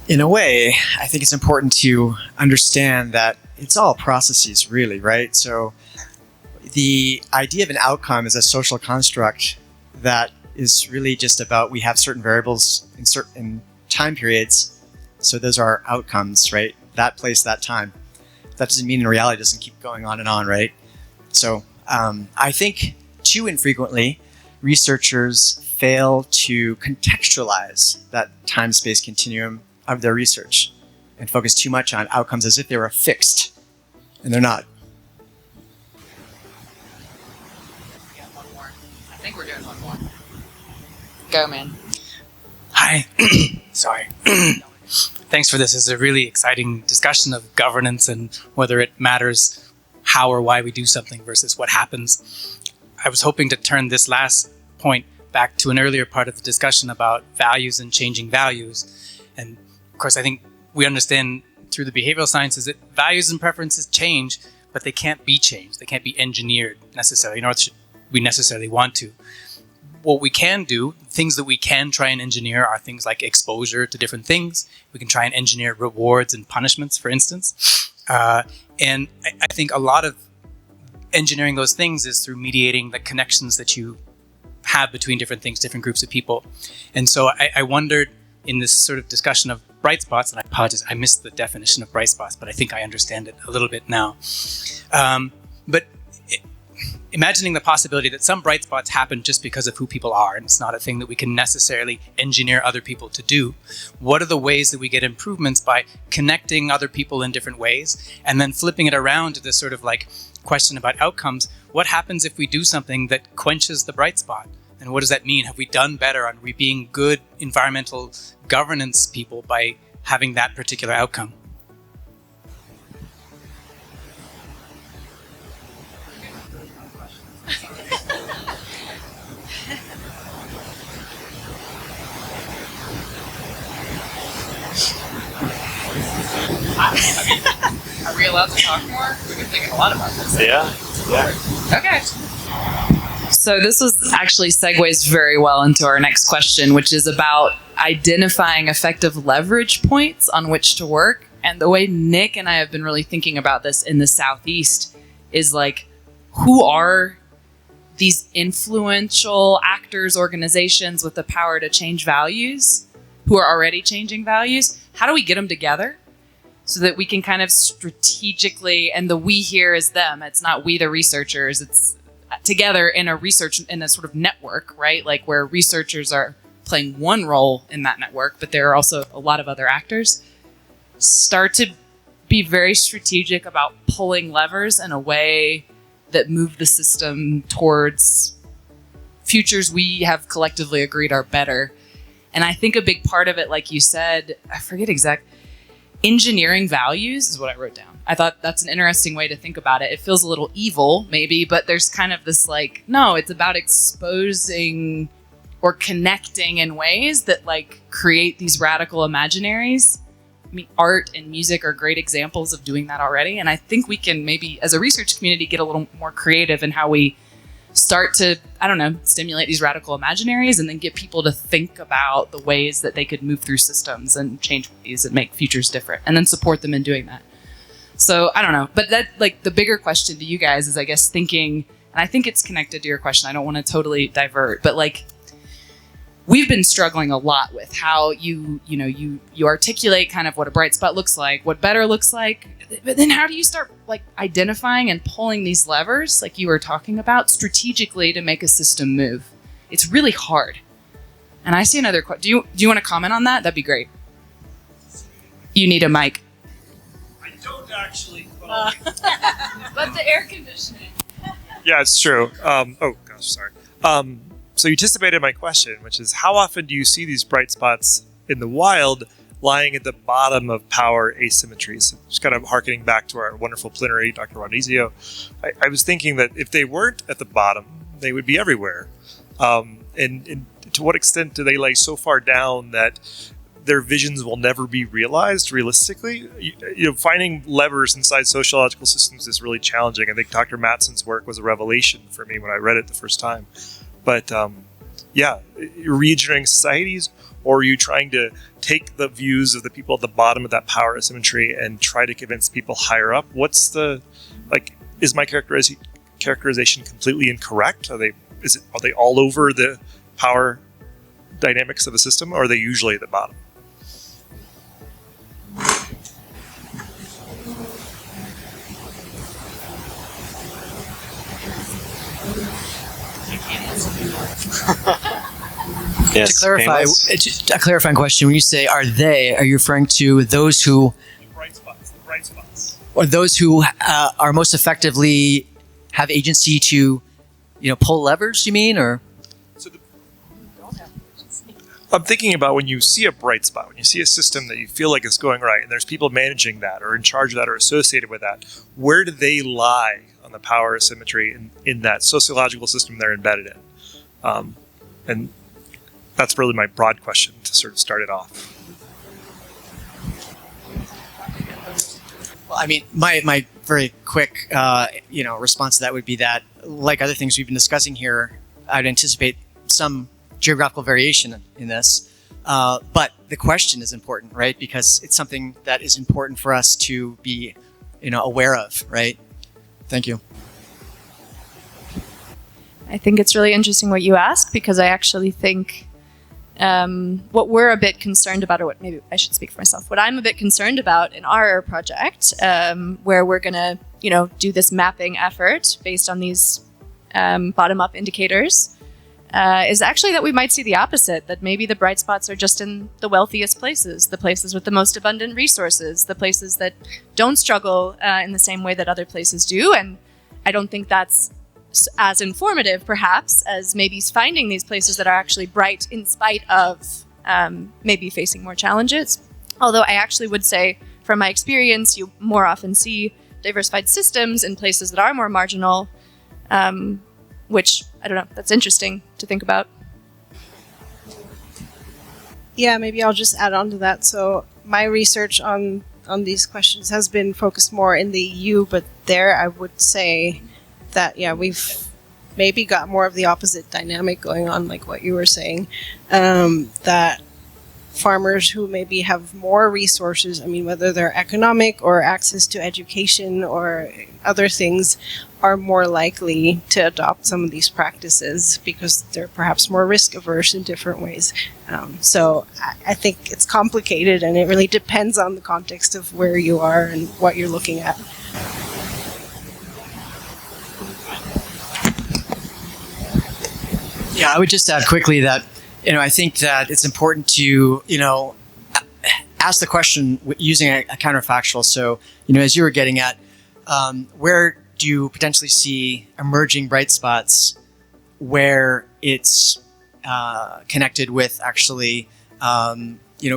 in a way, I think it's important to understand that it's all processes, really, right? So the idea of an outcome is a social construct that is really just about, we have certain variables in certain time periods, so those are outcomes, right? That place, that time. That doesn't mean in reality it doesn't keep going on and on, right? So I think too infrequently researchers fail to contextualize that time-space continuum of their research and focus too much on outcomes as if they were fixed, and they're not. I think we're doing one more. Go, man. Hi. Sorry. Thanks for this. This is a really exciting discussion of governance and whether it matters how or why we do something versus what happens. I was hoping to turn this last point back to an earlier part of the discussion about values and changing values. And of course, I think we understand through the behavioral sciences that values and preferences change, but they can't be changed. They can't be engineered necessarily, nor should we necessarily want to. What we can do, things that we can try and engineer, are things like exposure to different things. We can try and engineer rewards and punishments, for instance. And I think a lot of engineering those things is through mediating the connections that you have between different things, different groups of people. And so I wondered in this sort of discussion of bright spots, and I apologize, I missed the definition of bright spots, but I think I understand it a little bit now. But imagining the possibility that some bright spots happen just because of who people are, and it's not a thing that we can necessarily engineer other people to do. What are the ways that we get improvements by connecting other people in different ways, and then flipping it around to this sort of like question about outcomes? What happens if we do something that quenches the bright spot? And what does that mean? Have we done better? Are we being good environmental governance people by having that particular outcome? Are we allowed to talk more? We've been thinking a lot about this. Yeah. Okay. So this was actually segues very well into our next question, which is about identifying effective leverage points on which to work. And the way Nick and I have been really thinking about this in the Southeast is like, who are these influential actors, organizations with the power to change values, who are already changing values? How do we get them together so that we can kind of strategically, and the we here is them, it's not we the researchers, it's together in a research, in a sort of network, right? Like where researchers are playing one role in that network, but there are also a lot of other actors. Start to be very strategic about pulling levers in a way that move the system towards futures we have collectively agreed are better. And I think a big part of it, like you said, I forget exactly, engineering values is what I wrote down. I thought that's an interesting way to think about it. It feels a little evil, maybe, but there's kind of this like, no, it's about exposing or connecting in ways that like create these radical imaginaries. I mean, art and music are great examples of doing that already. And I think we can maybe, as a research community, get a little more creative in how we start to, I don't know, stimulate these radical imaginaries and then get people to think about the ways that they could move through systems and change ways and make futures different, and then support them in doing that. So I don't know, but that, like, the bigger question to you guys is, I guess, thinking, and I think it's connected to your question, I don't want to totally divert, but like, we've been struggling a lot with how you articulate kind of what a bright spot looks like, what better looks like, but then how do you start like identifying and pulling these levers, like you were talking about, strategically to make a system move? It's really hard. And I see another question. Do you want to comment on that? That'd be great. You need a mic. I don't actually. But the air conditioning. Yeah, it's true. Oh gosh, sorry. So you anticipated my question, which is, how often do you see these bright spots in the wild lying at the bottom of power asymmetries? Just kind of harkening back to our wonderful plenary, Dr. Ronizio. I was thinking that if they weren't at the bottom, they would be everywhere. And to what extent do they lay so far down that their visions will never be realized realistically? Finding levers inside sociological systems is really challenging. I think Dr. Matson's work was a revelation for me when I read it the first time. But you're re-engineering societies, or are you trying to take the views of the people at the bottom of that power asymmetry and try to convince people higher up? What's the, like, is my characterization completely incorrect? Are they all over the power dynamics of a system, or are they usually at the bottom? Yes, to clarify, a clarifying question: when you say "are they," are you referring to those who, the bright spots, or those who are most effectively have agency to, pull levers? You mean, or? I'm thinking about when you see a bright spot, when you see a system that you feel like is going right, and there's people managing that, or in charge of that, or associated with that. Where do they lie on the power asymmetry in that sociological system they're embedded in? And that's really my broad question to sort of start it off. Well, I mean, my very quick, response to that would be that, like other things we've been discussing here, I'd anticipate some geographical variation in this. But the question is important, right? Because it's something that is important for us to be, aware of, right? Thank you. I think it's really interesting what you asked, because I actually think what we're a bit concerned about, or what maybe I should speak for myself, what I'm a bit concerned about in our project, where we're going to, do this mapping effort based on these bottom-up indicators, is actually that we might see the opposite, that maybe the bright spots are just in the wealthiest places, the places with the most abundant resources, the places that don't struggle in the same way that other places do. And I don't think that's as informative, perhaps, as maybe finding these places that are actually bright in spite of maybe facing more challenges. Although I actually would say, from my experience, you more often see diversified systems in places that are more marginal, which, I don't know, that's interesting to think about. Yeah, maybe I'll just add on to that. So my research on these questions has been focused more in the EU, but there I would say that, we've maybe got more of the opposite dynamic going on, like what you were saying, that farmers who maybe have more resources, whether they're economic or access to education or other things, are more likely to adopt some of these practices because they're perhaps more risk averse in different ways. So I think it's complicated, and it really depends on the context of where you are and what you're looking at. Yeah, I would just add quickly that, I think that it's important to, ask the question using a counterfactual. So, as you were getting at, where do you potentially see emerging bright spots where it's connected with actually,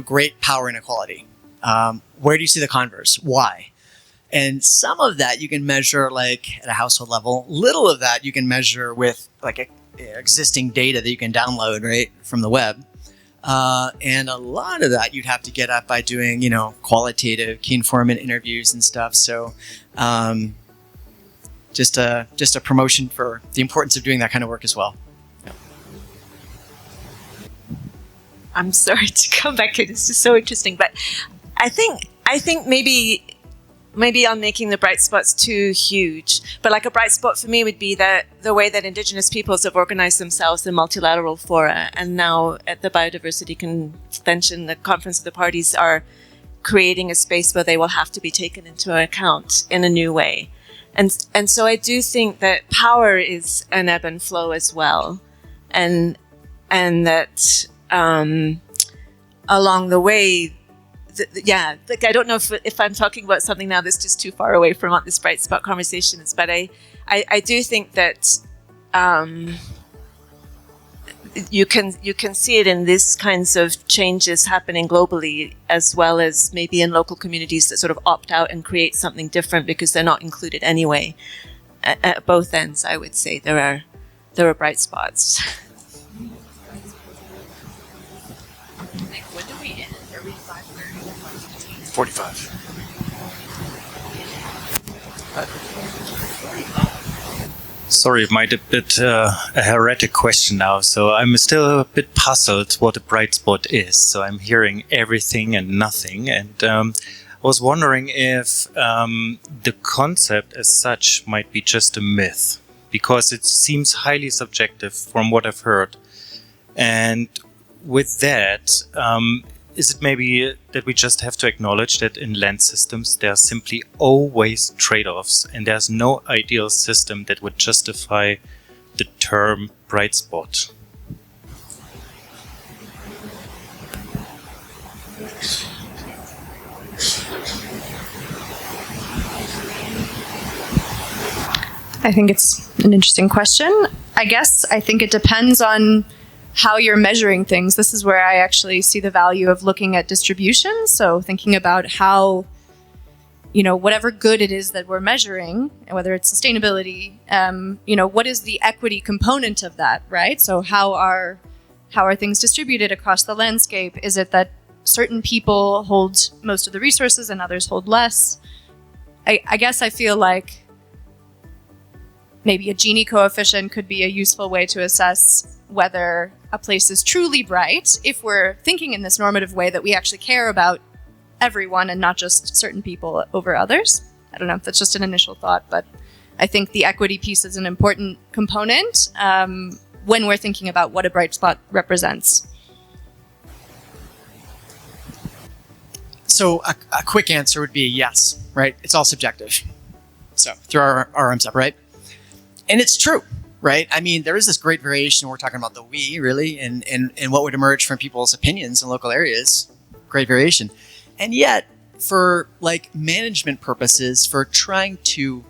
great power inequality, Where do you see the converse? Why? And some of that you can measure like at a household level. Little of that you can measure with like existing data that you can download right from the web. And a lot of that you'd have to get up by doing, qualitative key informant interviews and stuff. So just a promotion for the importance of doing that kind of work as well. I'm sorry to come back. It's just so interesting, but I think maybe I'm making the bright spots too huge. But like a bright spot for me would be that the way that Indigenous peoples have organized themselves in multilateral fora, and now at the Biodiversity Convention, the Conference of the Parties are creating a space where they will have to be taken into account in a new way. And so I do think that power is an ebb and flow as well, and that along the way, like I don't know if I'm talking about something now that's just too far away from what this bright spot conversation is, but I do think that you can see it in these kinds of changes happening globally, as well as maybe in local communities that sort of opt out and create something different because they're not included anyway. At both ends, I would say there are bright spots. When do we end? Are we 5:30? 45. Sorry, it might be a bit a heretic question now. So I'm still a bit puzzled what a bright spot is. So I'm hearing everything and nothing. And I was wondering if the concept as such might be just a myth, because it seems highly subjective from what I've heard. And with that, is it maybe that we just have to acknowledge that in land systems there are simply always trade-offs, and there's no ideal system that would justify the term bright spot? I think it's an interesting question. I think it depends on how you're measuring things. This is where I actually see the value of looking at distribution. So thinking about how, whatever good it is that we're measuring, whether it's sustainability, what is the equity component of that, right? So how are things distributed across the landscape? Is it that certain people hold most of the resources and others hold less? I guess I feel like maybe a Gini coefficient could be a useful way to assess whether a place is truly bright if we're thinking in this normative way that we actually care about everyone and not just certain people over others. I don't know if that's just an initial thought, but I think the equity piece is an important component when we're thinking about what a bright spot represents. So a quick answer would be yes, right? It's all subjective. So throw our arms up, right? And it's true. Right? I mean, there is this great variation. We're talking about the we, really, and what would emerge from people's opinions in local areas. Great variation. And yet, for like management purposes, for trying to,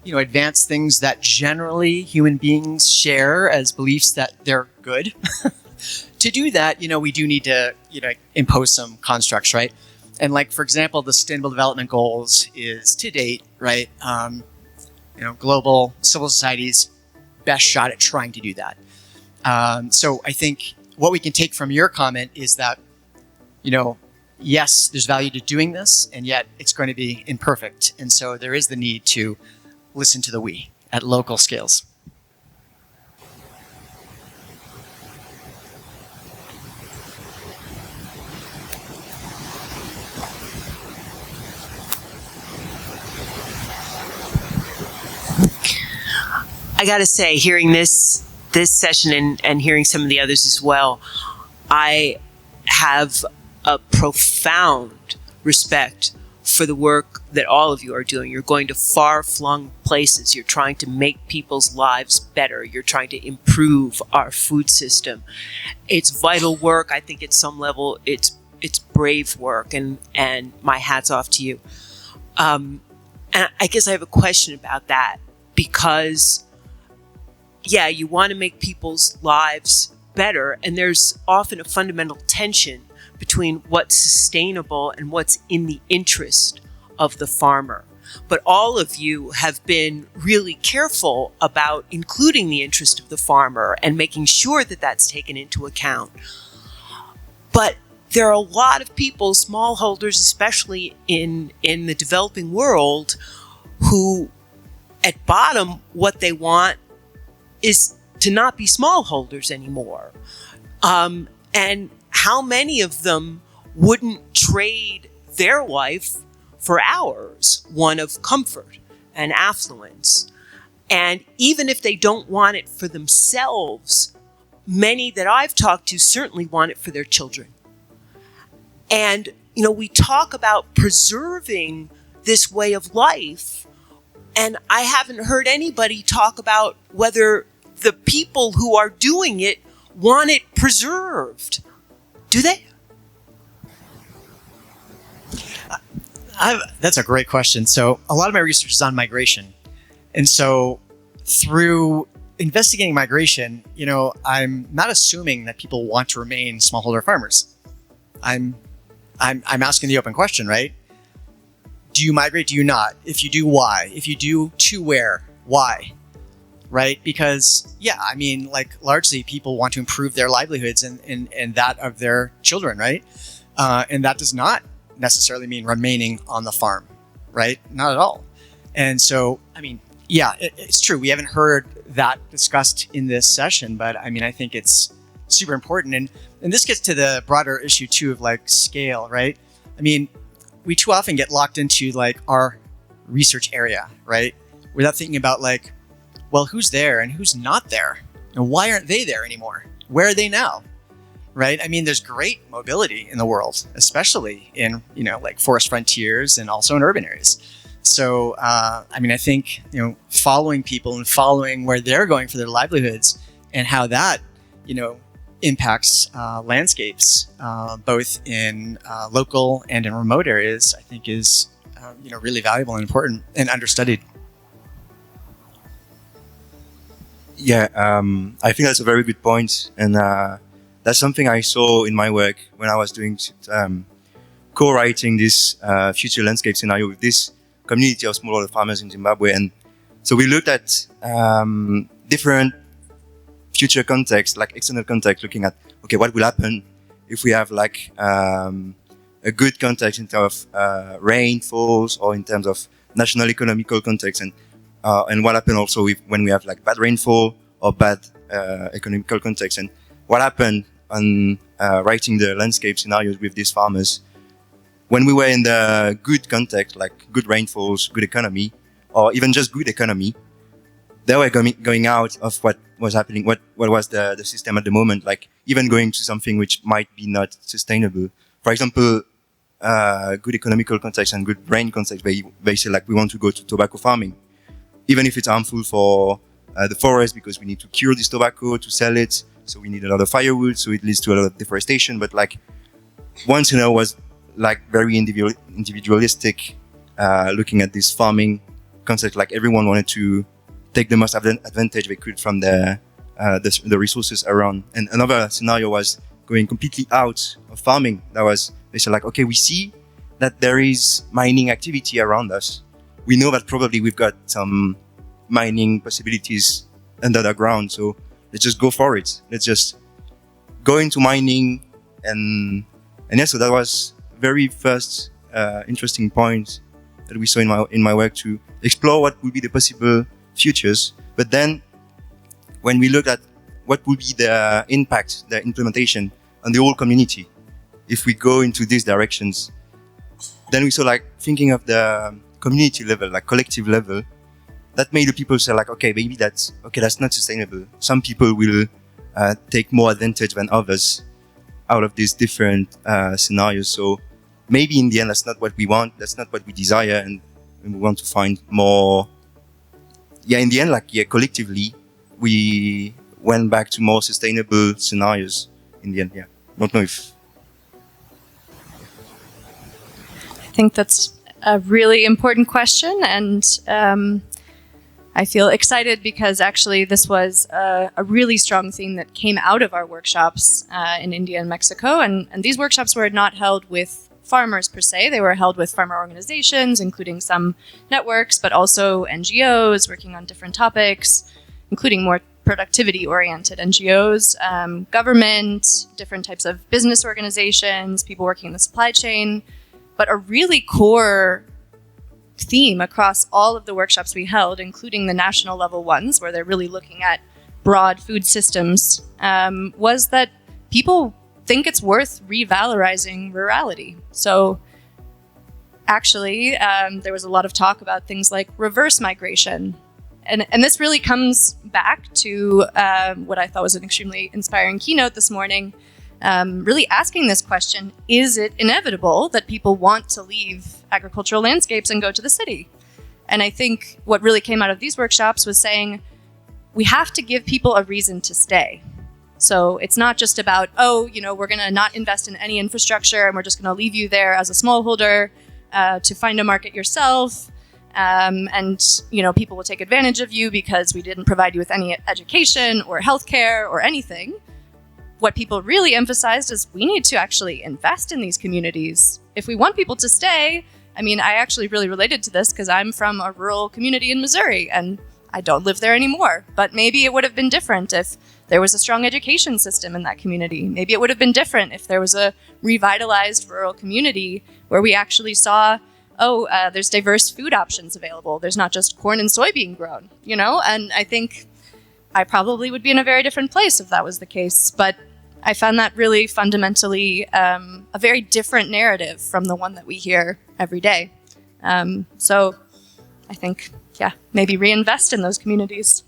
advance things that generally human beings share as beliefs that they're good, to do that, we do need to, impose some constructs, right? And like, for example, the Sustainable Development Goals is to date, right? Global civil societies best shot at trying to do that. So I think what we can take from your comment is that, yes, there's value to doing this, and yet it's going to be imperfect. And so there is the need to listen to the we at local scales. I got to say, hearing this session and hearing some of the others as well, I have a profound respect for the work that all of you are doing. You're going to far-flung places. You're trying to make people's lives better. You're trying to improve our food system. It's vital work. I think at some level it's brave work, and my hat's off to you. And I guess I have a question about that, because yeah, you want to make people's lives better, and there's often a fundamental tension between what's sustainable and what's in the interest of the farmer. But all of you have been really careful about including the interest of the farmer and making sure that that's taken into account. But there are a lot of people, smallholders, especially in the developing world, who at bottom, what they want is to not be smallholders anymore. And how many of them wouldn't trade their life for ours, one of comfort and affluence? And even if they don't want it for themselves, many that I've talked to certainly want it for their children. And, you know, we talk about preserving this way of life, and I haven't heard anybody talk about whether the people who are doing it want it preserved. Do they? That's a great question. So a lot of my research is on migration. And so through investigating migration, you know, I'm not assuming that people want to remain smallholder farmers. I'm asking the open question, right? Do you migrate? Do you not? If you do, why? If you do, to where? Why? Right? Because, yeah, I mean, like, largely people want to improve their livelihoods and that of their children, right? And that does not necessarily mean remaining on the farm, right? Not at all. And so, I mean, yeah, it's true. We haven't heard that discussed in this session, but I mean, I think it's super important. And this gets to the broader issue too of like scale, right? I mean, we too often get locked into like our research area, right? Without thinking about like, well, who's there and who's not there? And why aren't they there anymore? Where are they now? Right? I mean, there's great mobility in the world, especially in, you know, like forest frontiers and also in urban areas. So, I mean, I think, you know, following people and following where they're going for their livelihoods and how that, you know, impacts landscapes, both in local and in remote areas, I think is, you know, really valuable and important and understudied. Yeah, I think that's a very good point. And that's something I saw in my work when I was doing co-writing this future landscape scenario with this community of smallholder farmers in Zimbabwe. And so we looked at different future contexts, like external context, looking at, okay, what will happen if we have like a good context in terms of rainfalls or in terms of national economical context, and what happened also when we have like bad rainfall or bad economical context, and what happened on writing the landscape scenarios with these farmers when we were in the good context, like good rainfalls, good economy, or even just good economy. They were going out of what was happening, what was the system at the moment, like even going to something which might be not sustainable. For example, good economical context and good rain context, they say like we want to go to tobacco farming, even if it's harmful for the forest because we need to cure this tobacco to sell it. So we need a lot of firewood, so it leads to a lot of deforestation. But like once, you know, was like very individualistic, looking at this farming concept, like everyone wanted to take the most advantage they could from the resources around. And another scenario was going completely out of farming. That was, they said like, okay, we see that there is mining activity around us. We know that probably we've got some mining possibilities under the ground. So let's just go for it. Let's just go into mining. And yeah, so that was very first interesting point that we saw in my work, to explore what would be the possible futures. But then when we looked at what would be the impact, the implementation on the whole community, if we go into these directions, then we saw like thinking of the community level, like collective level, that made the people say like, okay, maybe that's not sustainable. Some people will take more advantage than others out of these different scenarios. So maybe in the end, that's not what we want. That's not what we desire. And we want to find more. Yeah, in the end, like, yeah, collectively, we went back to more sustainable scenarios in the end. Yeah. Don't know if. I think that's a really important question, and I feel excited because actually this was a really strong theme that came out of our workshops in India and Mexico. And these workshops were not held with farmers per se. They were held with farmer organizations, including some networks, but also NGOs working on different topics, including more productivity-oriented NGOs, government, different types of business organizations, people working in the supply chain. But a really core theme across all of the workshops we held, including the national level ones, where they're really looking at broad food systems, was that people think it's worth revalorizing rurality. So actually, there was a lot of talk about things like reverse migration. And this really comes back to what I thought was an extremely inspiring keynote this morning, really asking this question: is it inevitable that people want to leave agricultural landscapes and go to the city? And I think what really came out of these workshops was saying, we have to give people a reason to stay. So it's not just about, we're going to not invest in any infrastructure and we're just going to leave you there as a smallholder to find a market yourself. And people will take advantage of you because we didn't provide you with any education or healthcare or anything. What people really emphasized is we need to actually invest in these communities. If we want people to stay, I actually really related to this because I'm from a rural community in Missouri and I don't live there anymore. But maybe it would have been different if there was a strong education system in that community. Maybe it would have been different if there was a revitalized rural community where we actually saw, there's diverse food options available. There's not just corn and soybean grown, And I think I probably would be in a very different place if that was the case. But I found that really fundamentally a very different narrative from the one that we hear every day. So I think, maybe reinvest in those communities.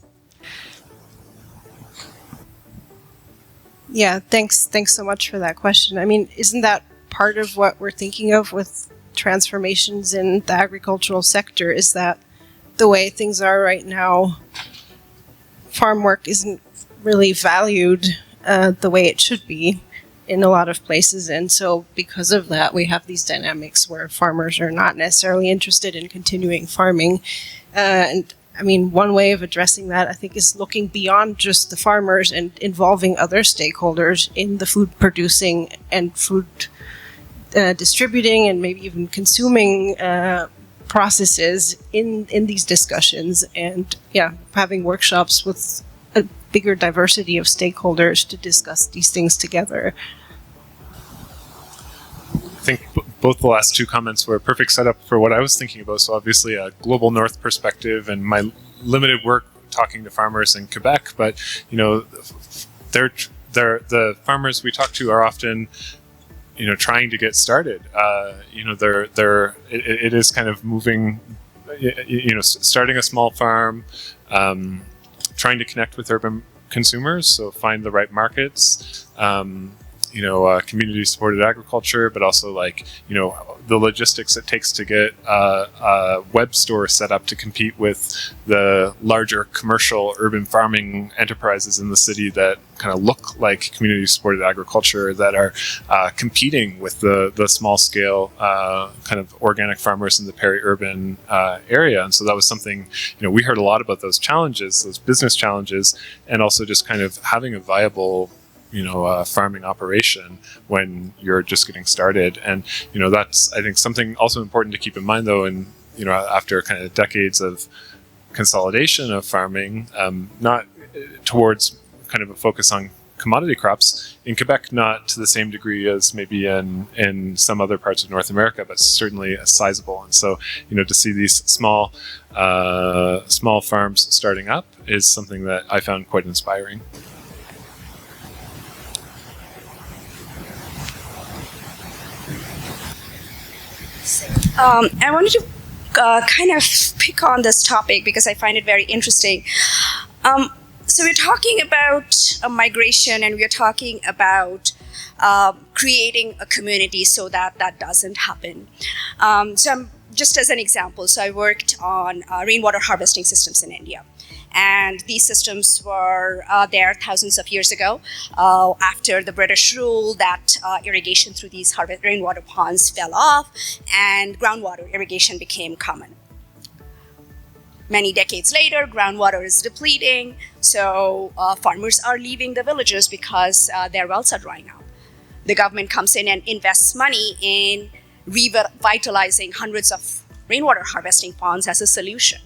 Yeah, thanks so much for that question. Isn't that part of what we're thinking of with transformations in the agricultural sector, is that the way things are right now, farm work isn't really valued the way it should be in a lot of places. And so because of that, we have these dynamics where farmers are not necessarily interested in continuing farming. One way of addressing that, I think, is looking beyond just the farmers and involving other stakeholders in the food producing and food distributing and maybe even consuming processes in these discussions, and having workshops with a bigger diversity of stakeholders to discuss these things together. I think both the last two comments were a perfect setup for what I was thinking about. So obviously a global north perspective and my limited work talking to farmers in Quebec, but the farmers we talk to are often trying to get started. It is kind of moving, starting a small farm, trying to connect with urban consumers, so find the right markets, community-supported agriculture, but also the logistics it takes to get a web store set up to compete with the larger commercial urban farming enterprises in the city that kind of look like community-supported agriculture, that are competing with the small-scale kind of organic farmers in the peri-urban area. And so that was something, we heard a lot about those challenges, those business challenges, and also just kind of having a viable farming operation when you're just getting started. And, that's, I think, something also important to keep in mind, though, and, after kind of decades of consolidation of farming, not towards kind of a focus on commodity crops in Quebec, not to the same degree as maybe in some other parts of North America, but certainly sizable. And so, to see these small farms starting up is something that I found quite inspiring. I wanted to kind of pick on this topic because I find it very interesting. So we're talking about migration, and we're talking about creating a community so that that doesn't happen. Just as an example, so I worked on rainwater harvesting systems in India. And these systems were there thousands of years ago. After the British rule, that irrigation through these rainwater ponds fell off, and groundwater irrigation became common. Many decades later, groundwater is depleting, so farmers are leaving the villages because their wells are drying out. The government comes in and invests money in revitalizing hundreds of rainwater harvesting ponds as a solution.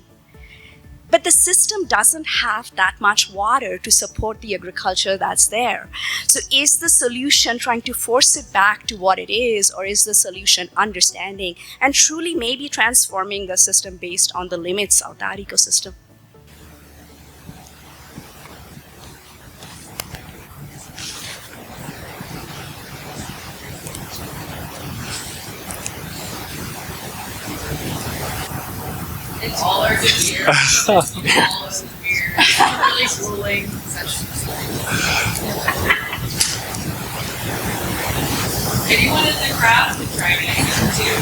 But the system doesn't have that much water to support the agriculture that's there. So is the solution trying to force it back to what it is, or is the solution understanding and truly maybe transforming the system based on the limits of that ecosystem? It's all our good beer. All of the beer. Really grueling session. Anyone in the crowd could try me too.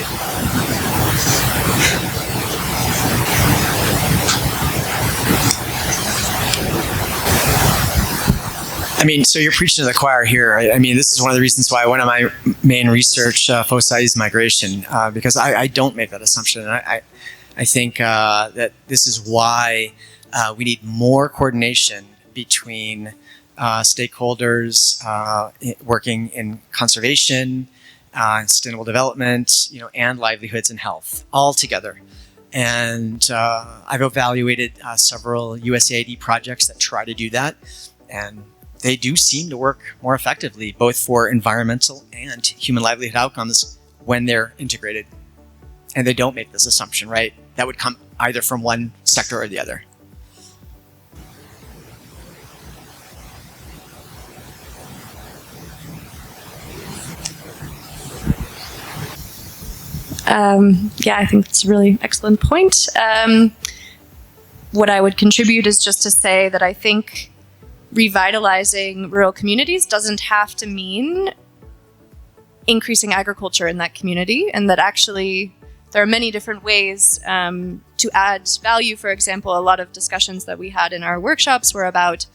I mean, so you're preaching to the choir here. I mean, this is one of the reasons why one of my main research foci is migration, because I don't make that assumption. I think that this is why we need more coordination between stakeholders working in conservation, sustainable development, and livelihoods and health all together. And I've evaluated several USAID projects that try to do that, and they do seem to work more effectively, both for environmental and human livelihood outcomes when they're integrated. And they don't make this assumption, right? That would come either from one sector or the other. Yeah, I think that's a really excellent point. What I would contribute is just to say that I think revitalizing rural communities doesn't have to mean increasing agriculture in that community, and that actually there are many different ways to add value. For example, a lot of discussions that we had in our workshops were about,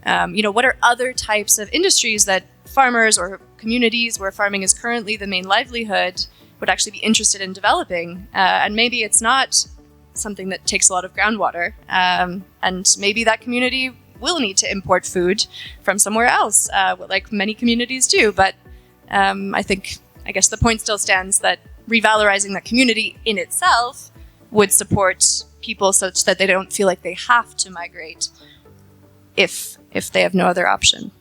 what are other types of industries that farmers or communities where farming is currently the main livelihood would actually be interested in developing. And maybe it's not something that takes a lot of groundwater. And maybe that community will need to import food from somewhere else, like many communities do. But I guess the point still stands that revalorizing that community in itself would support people such that they don't feel like they have to migrate if they have no other option.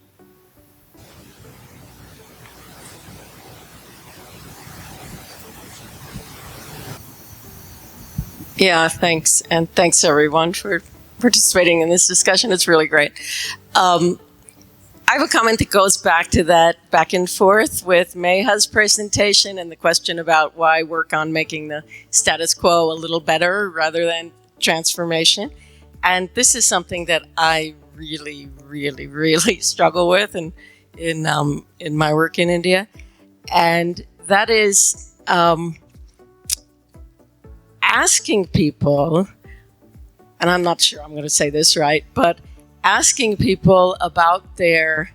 Yeah, thanks. And thanks everyone for participating in this discussion. It's really great. I have a comment that goes back to that back and forth with Meha's presentation and the question about why work on making the status quo a little better rather than transformation. And this is something that I really, really, really struggle with in my work in India. And that is asking people, and I'm not sure I'm going to say this right, but asking people about their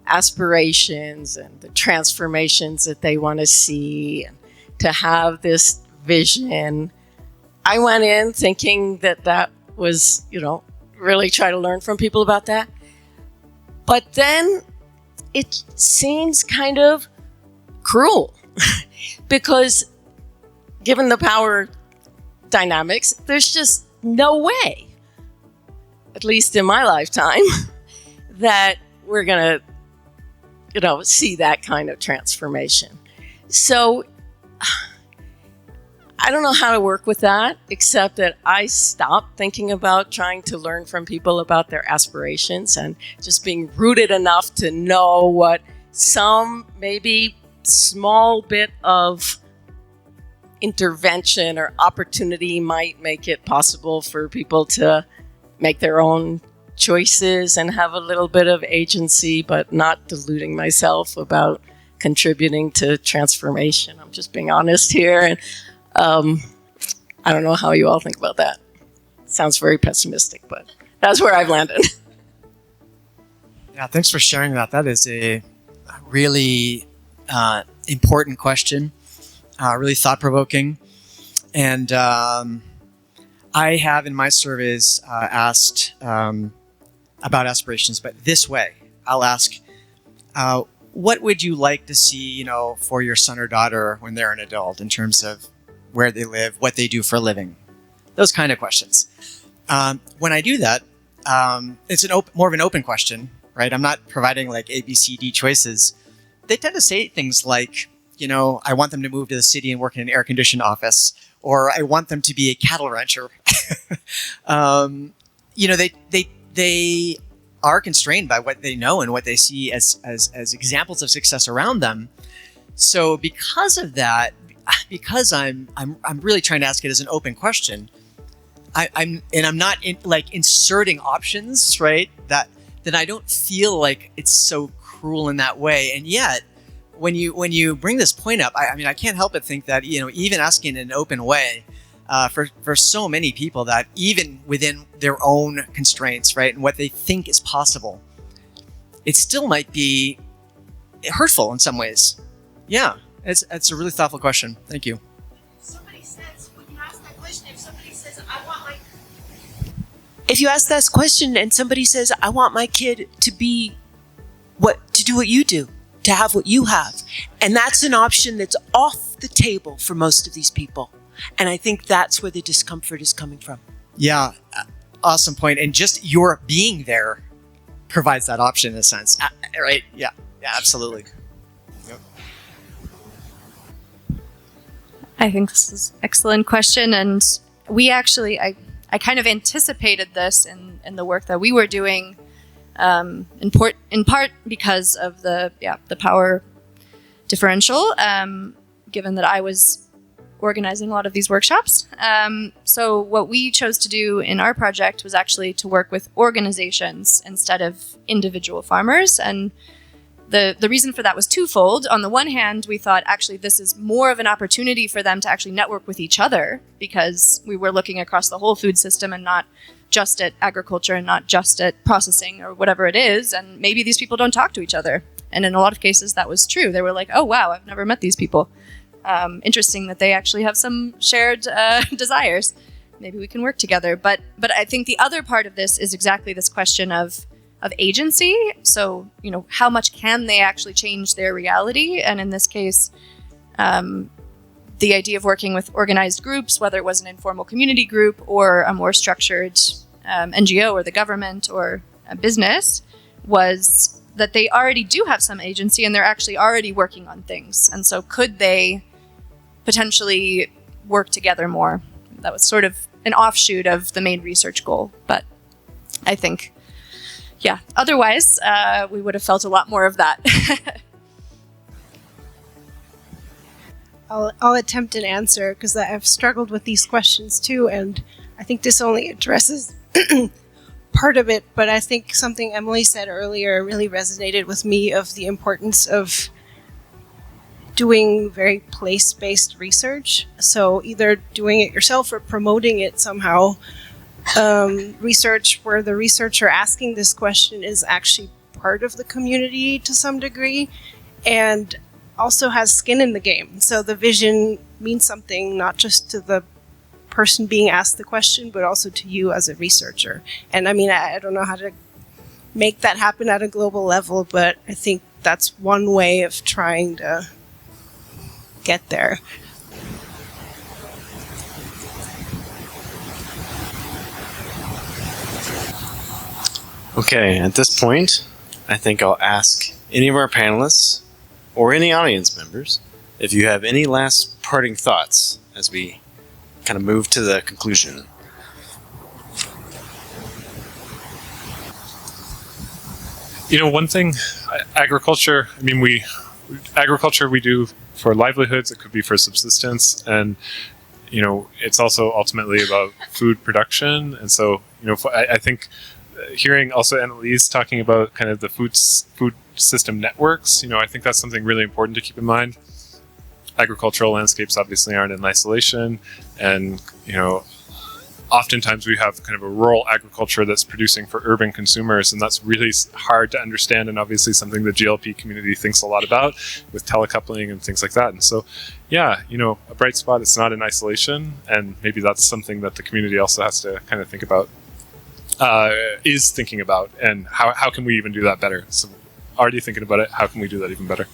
aspirations and the transformations that they want to see and to have this vision. I went in thinking that was, really try to learn from people about that. But then it seems kind of cruel because given the power dynamics, there's just no way, at least in my lifetime, that we're going to, see that kind of transformation. So I don't know how to work with that, except that I stopped thinking about trying to learn from people about their aspirations and just being rooted enough to know what some maybe small bit of intervention or opportunity might make it possible for people to make their own choices and have a little bit of agency, but not deluding myself about contributing to transformation. I'm just being honest here. And I don't know how you all think about that. Sounds very pessimistic, but that's where I've landed. Yeah, thanks for sharing that. That is a really important question, really thought-provoking. And I have in my surveys asked about aspirations, but this way, I'll ask, what would you like to see, for your son or daughter when they're an adult in terms of where they live, what they do for a living? Those kind of questions. When I do that, it's more of an open question, right? I'm not providing like A, B, C, D choices. They tend to say things like, I want them to move to the city and work in an air-conditioned office, or I want them to be a cattle rancher. They are constrained by what they know and what they see as examples of success around them. So because of that, because I'm really trying to ask it as an open question, I'm not inserting options, right? That I don't feel like it's so cruel in that way. And yet, when you bring this point up, I can't help but think that even asking in an open way, for so many people, that even within their own constraints, right, and what they think is possible, it still might be hurtful in some ways. Yeah, it's a really thoughtful question. Thank you. Somebody says, when you ask that question, if somebody says, if you ask that question and somebody says, I want my kid to do what you do, to have what you have, and that's an option that's off the table for most of these people. And I think that's where the discomfort is coming from. Yeah, awesome point. And just your being there provides that option in a sense, right? Yeah, absolutely. Yep. I think this is an excellent question. And we actually, I kind of anticipated this in the work that we were doing, in part because of the power differential, given that I was organizing a lot of these workshops. So what we chose to do in our project was actually to work with organizations instead of individual farmers. And the reason for that was twofold. On the one hand, we thought actually this is more of an opportunity for them to actually network with each other, because we were looking across the whole food system and not just at agriculture and not just at processing or whatever it is. And maybe these people don't talk to each other. And in a lot of cases that was true. They were like, oh wow, I've never met these people. Interesting that they actually have some shared desires. Maybe we can work together. But I think the other part of this is exactly this question of agency. So, how much can they actually change their reality? And in this case, the idea of working with organized groups, whether it was an informal community group or a more structured NGO or the government or a business, was that they already do have some agency and they're actually already working on things. And so could they potentially work together more? That was sort of an offshoot of the main research goal. But I think, otherwise we would have felt a lot more of that. I'll attempt an answer because I've struggled with these questions too, and I think this only addresses part of it, but I think something Emily said earlier really resonated with me, of the importance of doing very place-based research. So either doing it yourself or promoting it somehow. Research where the researcher asking this question is actually part of the community to some degree and also has skin in the game. So the vision means something not just to the person being asked the question, but also to you as a researcher. And I don't know how to make that happen at a global level, but I think that's one way of trying to get there. Okay, at this point, I think I'll ask any of our panelists or any audience members if you have any last parting thoughts as we kind of move to the conclusion. One thing, agriculture, agriculture we do for livelihoods, it could be for subsistence, and it's also ultimately about food production. And so I think hearing also Annalise talking about kind of the food system networks, I think that's something really important to keep in mind. Agricultural landscapes obviously aren't in isolation, and oftentimes we have kind of a rural agriculture that's producing for urban consumers, and that's really hard to understand, and obviously something the GLP community thinks a lot about with telecoupling and things like that. And so, yeah, a bright spot, it's not in isolation, and maybe that's something that the community also has to kind of think about, is thinking about, and how can we even do that better? So already thinking about it, how can we do that even better?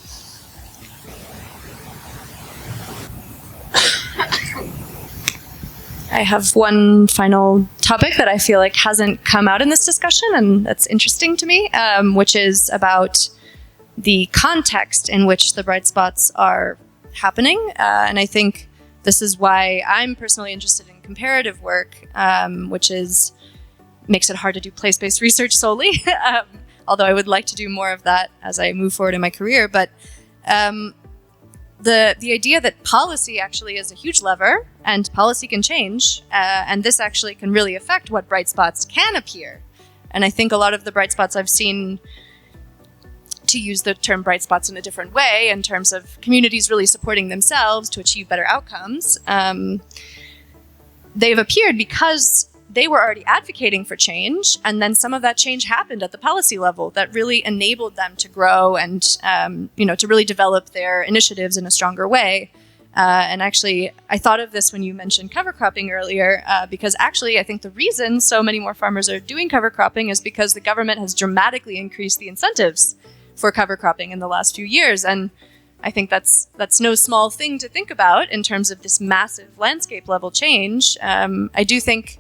I have one final topic that I feel like hasn't come out in this discussion, and that's interesting to me, which is about the context in which the bright spots are happening. And I think this is why I'm personally interested in comparative work, which makes it hard to do place-based research solely, although I would like to do more of that as I move forward in my career. But the idea that policy actually is a huge lever and policy can change, and this actually can really affect what bright spots can appear. And I think a lot of the bright spots I've seen, to use the term bright spots in a different way, in terms of communities really supporting themselves to achieve better outcomes, they've appeared because they were already advocating for change, and then some of that change happened at the policy level that really enabled them to grow and to really develop their initiatives in a stronger way. And actually, I thought of this when you mentioned cover cropping earlier, because actually I think the reason so many more farmers are doing cover cropping is because the government has dramatically increased the incentives for cover cropping in the last few years. And I think that's no small thing to think about in terms of this massive landscape level change. I do think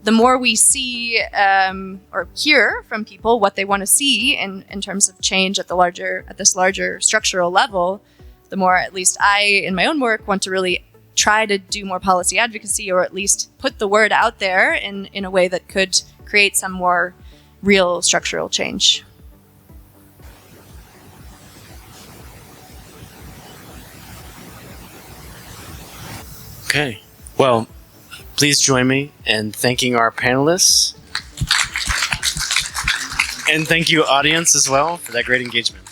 the more we see or hear from people what they want to see in terms of change at this larger structural level, the more, at least I, in my own work, want to really try to do more policy advocacy, or at least put the word out there in a way that could create some more real structural change. Okay, well, please join me in thanking our panelists. And thank you, audience, as well, for that great engagement.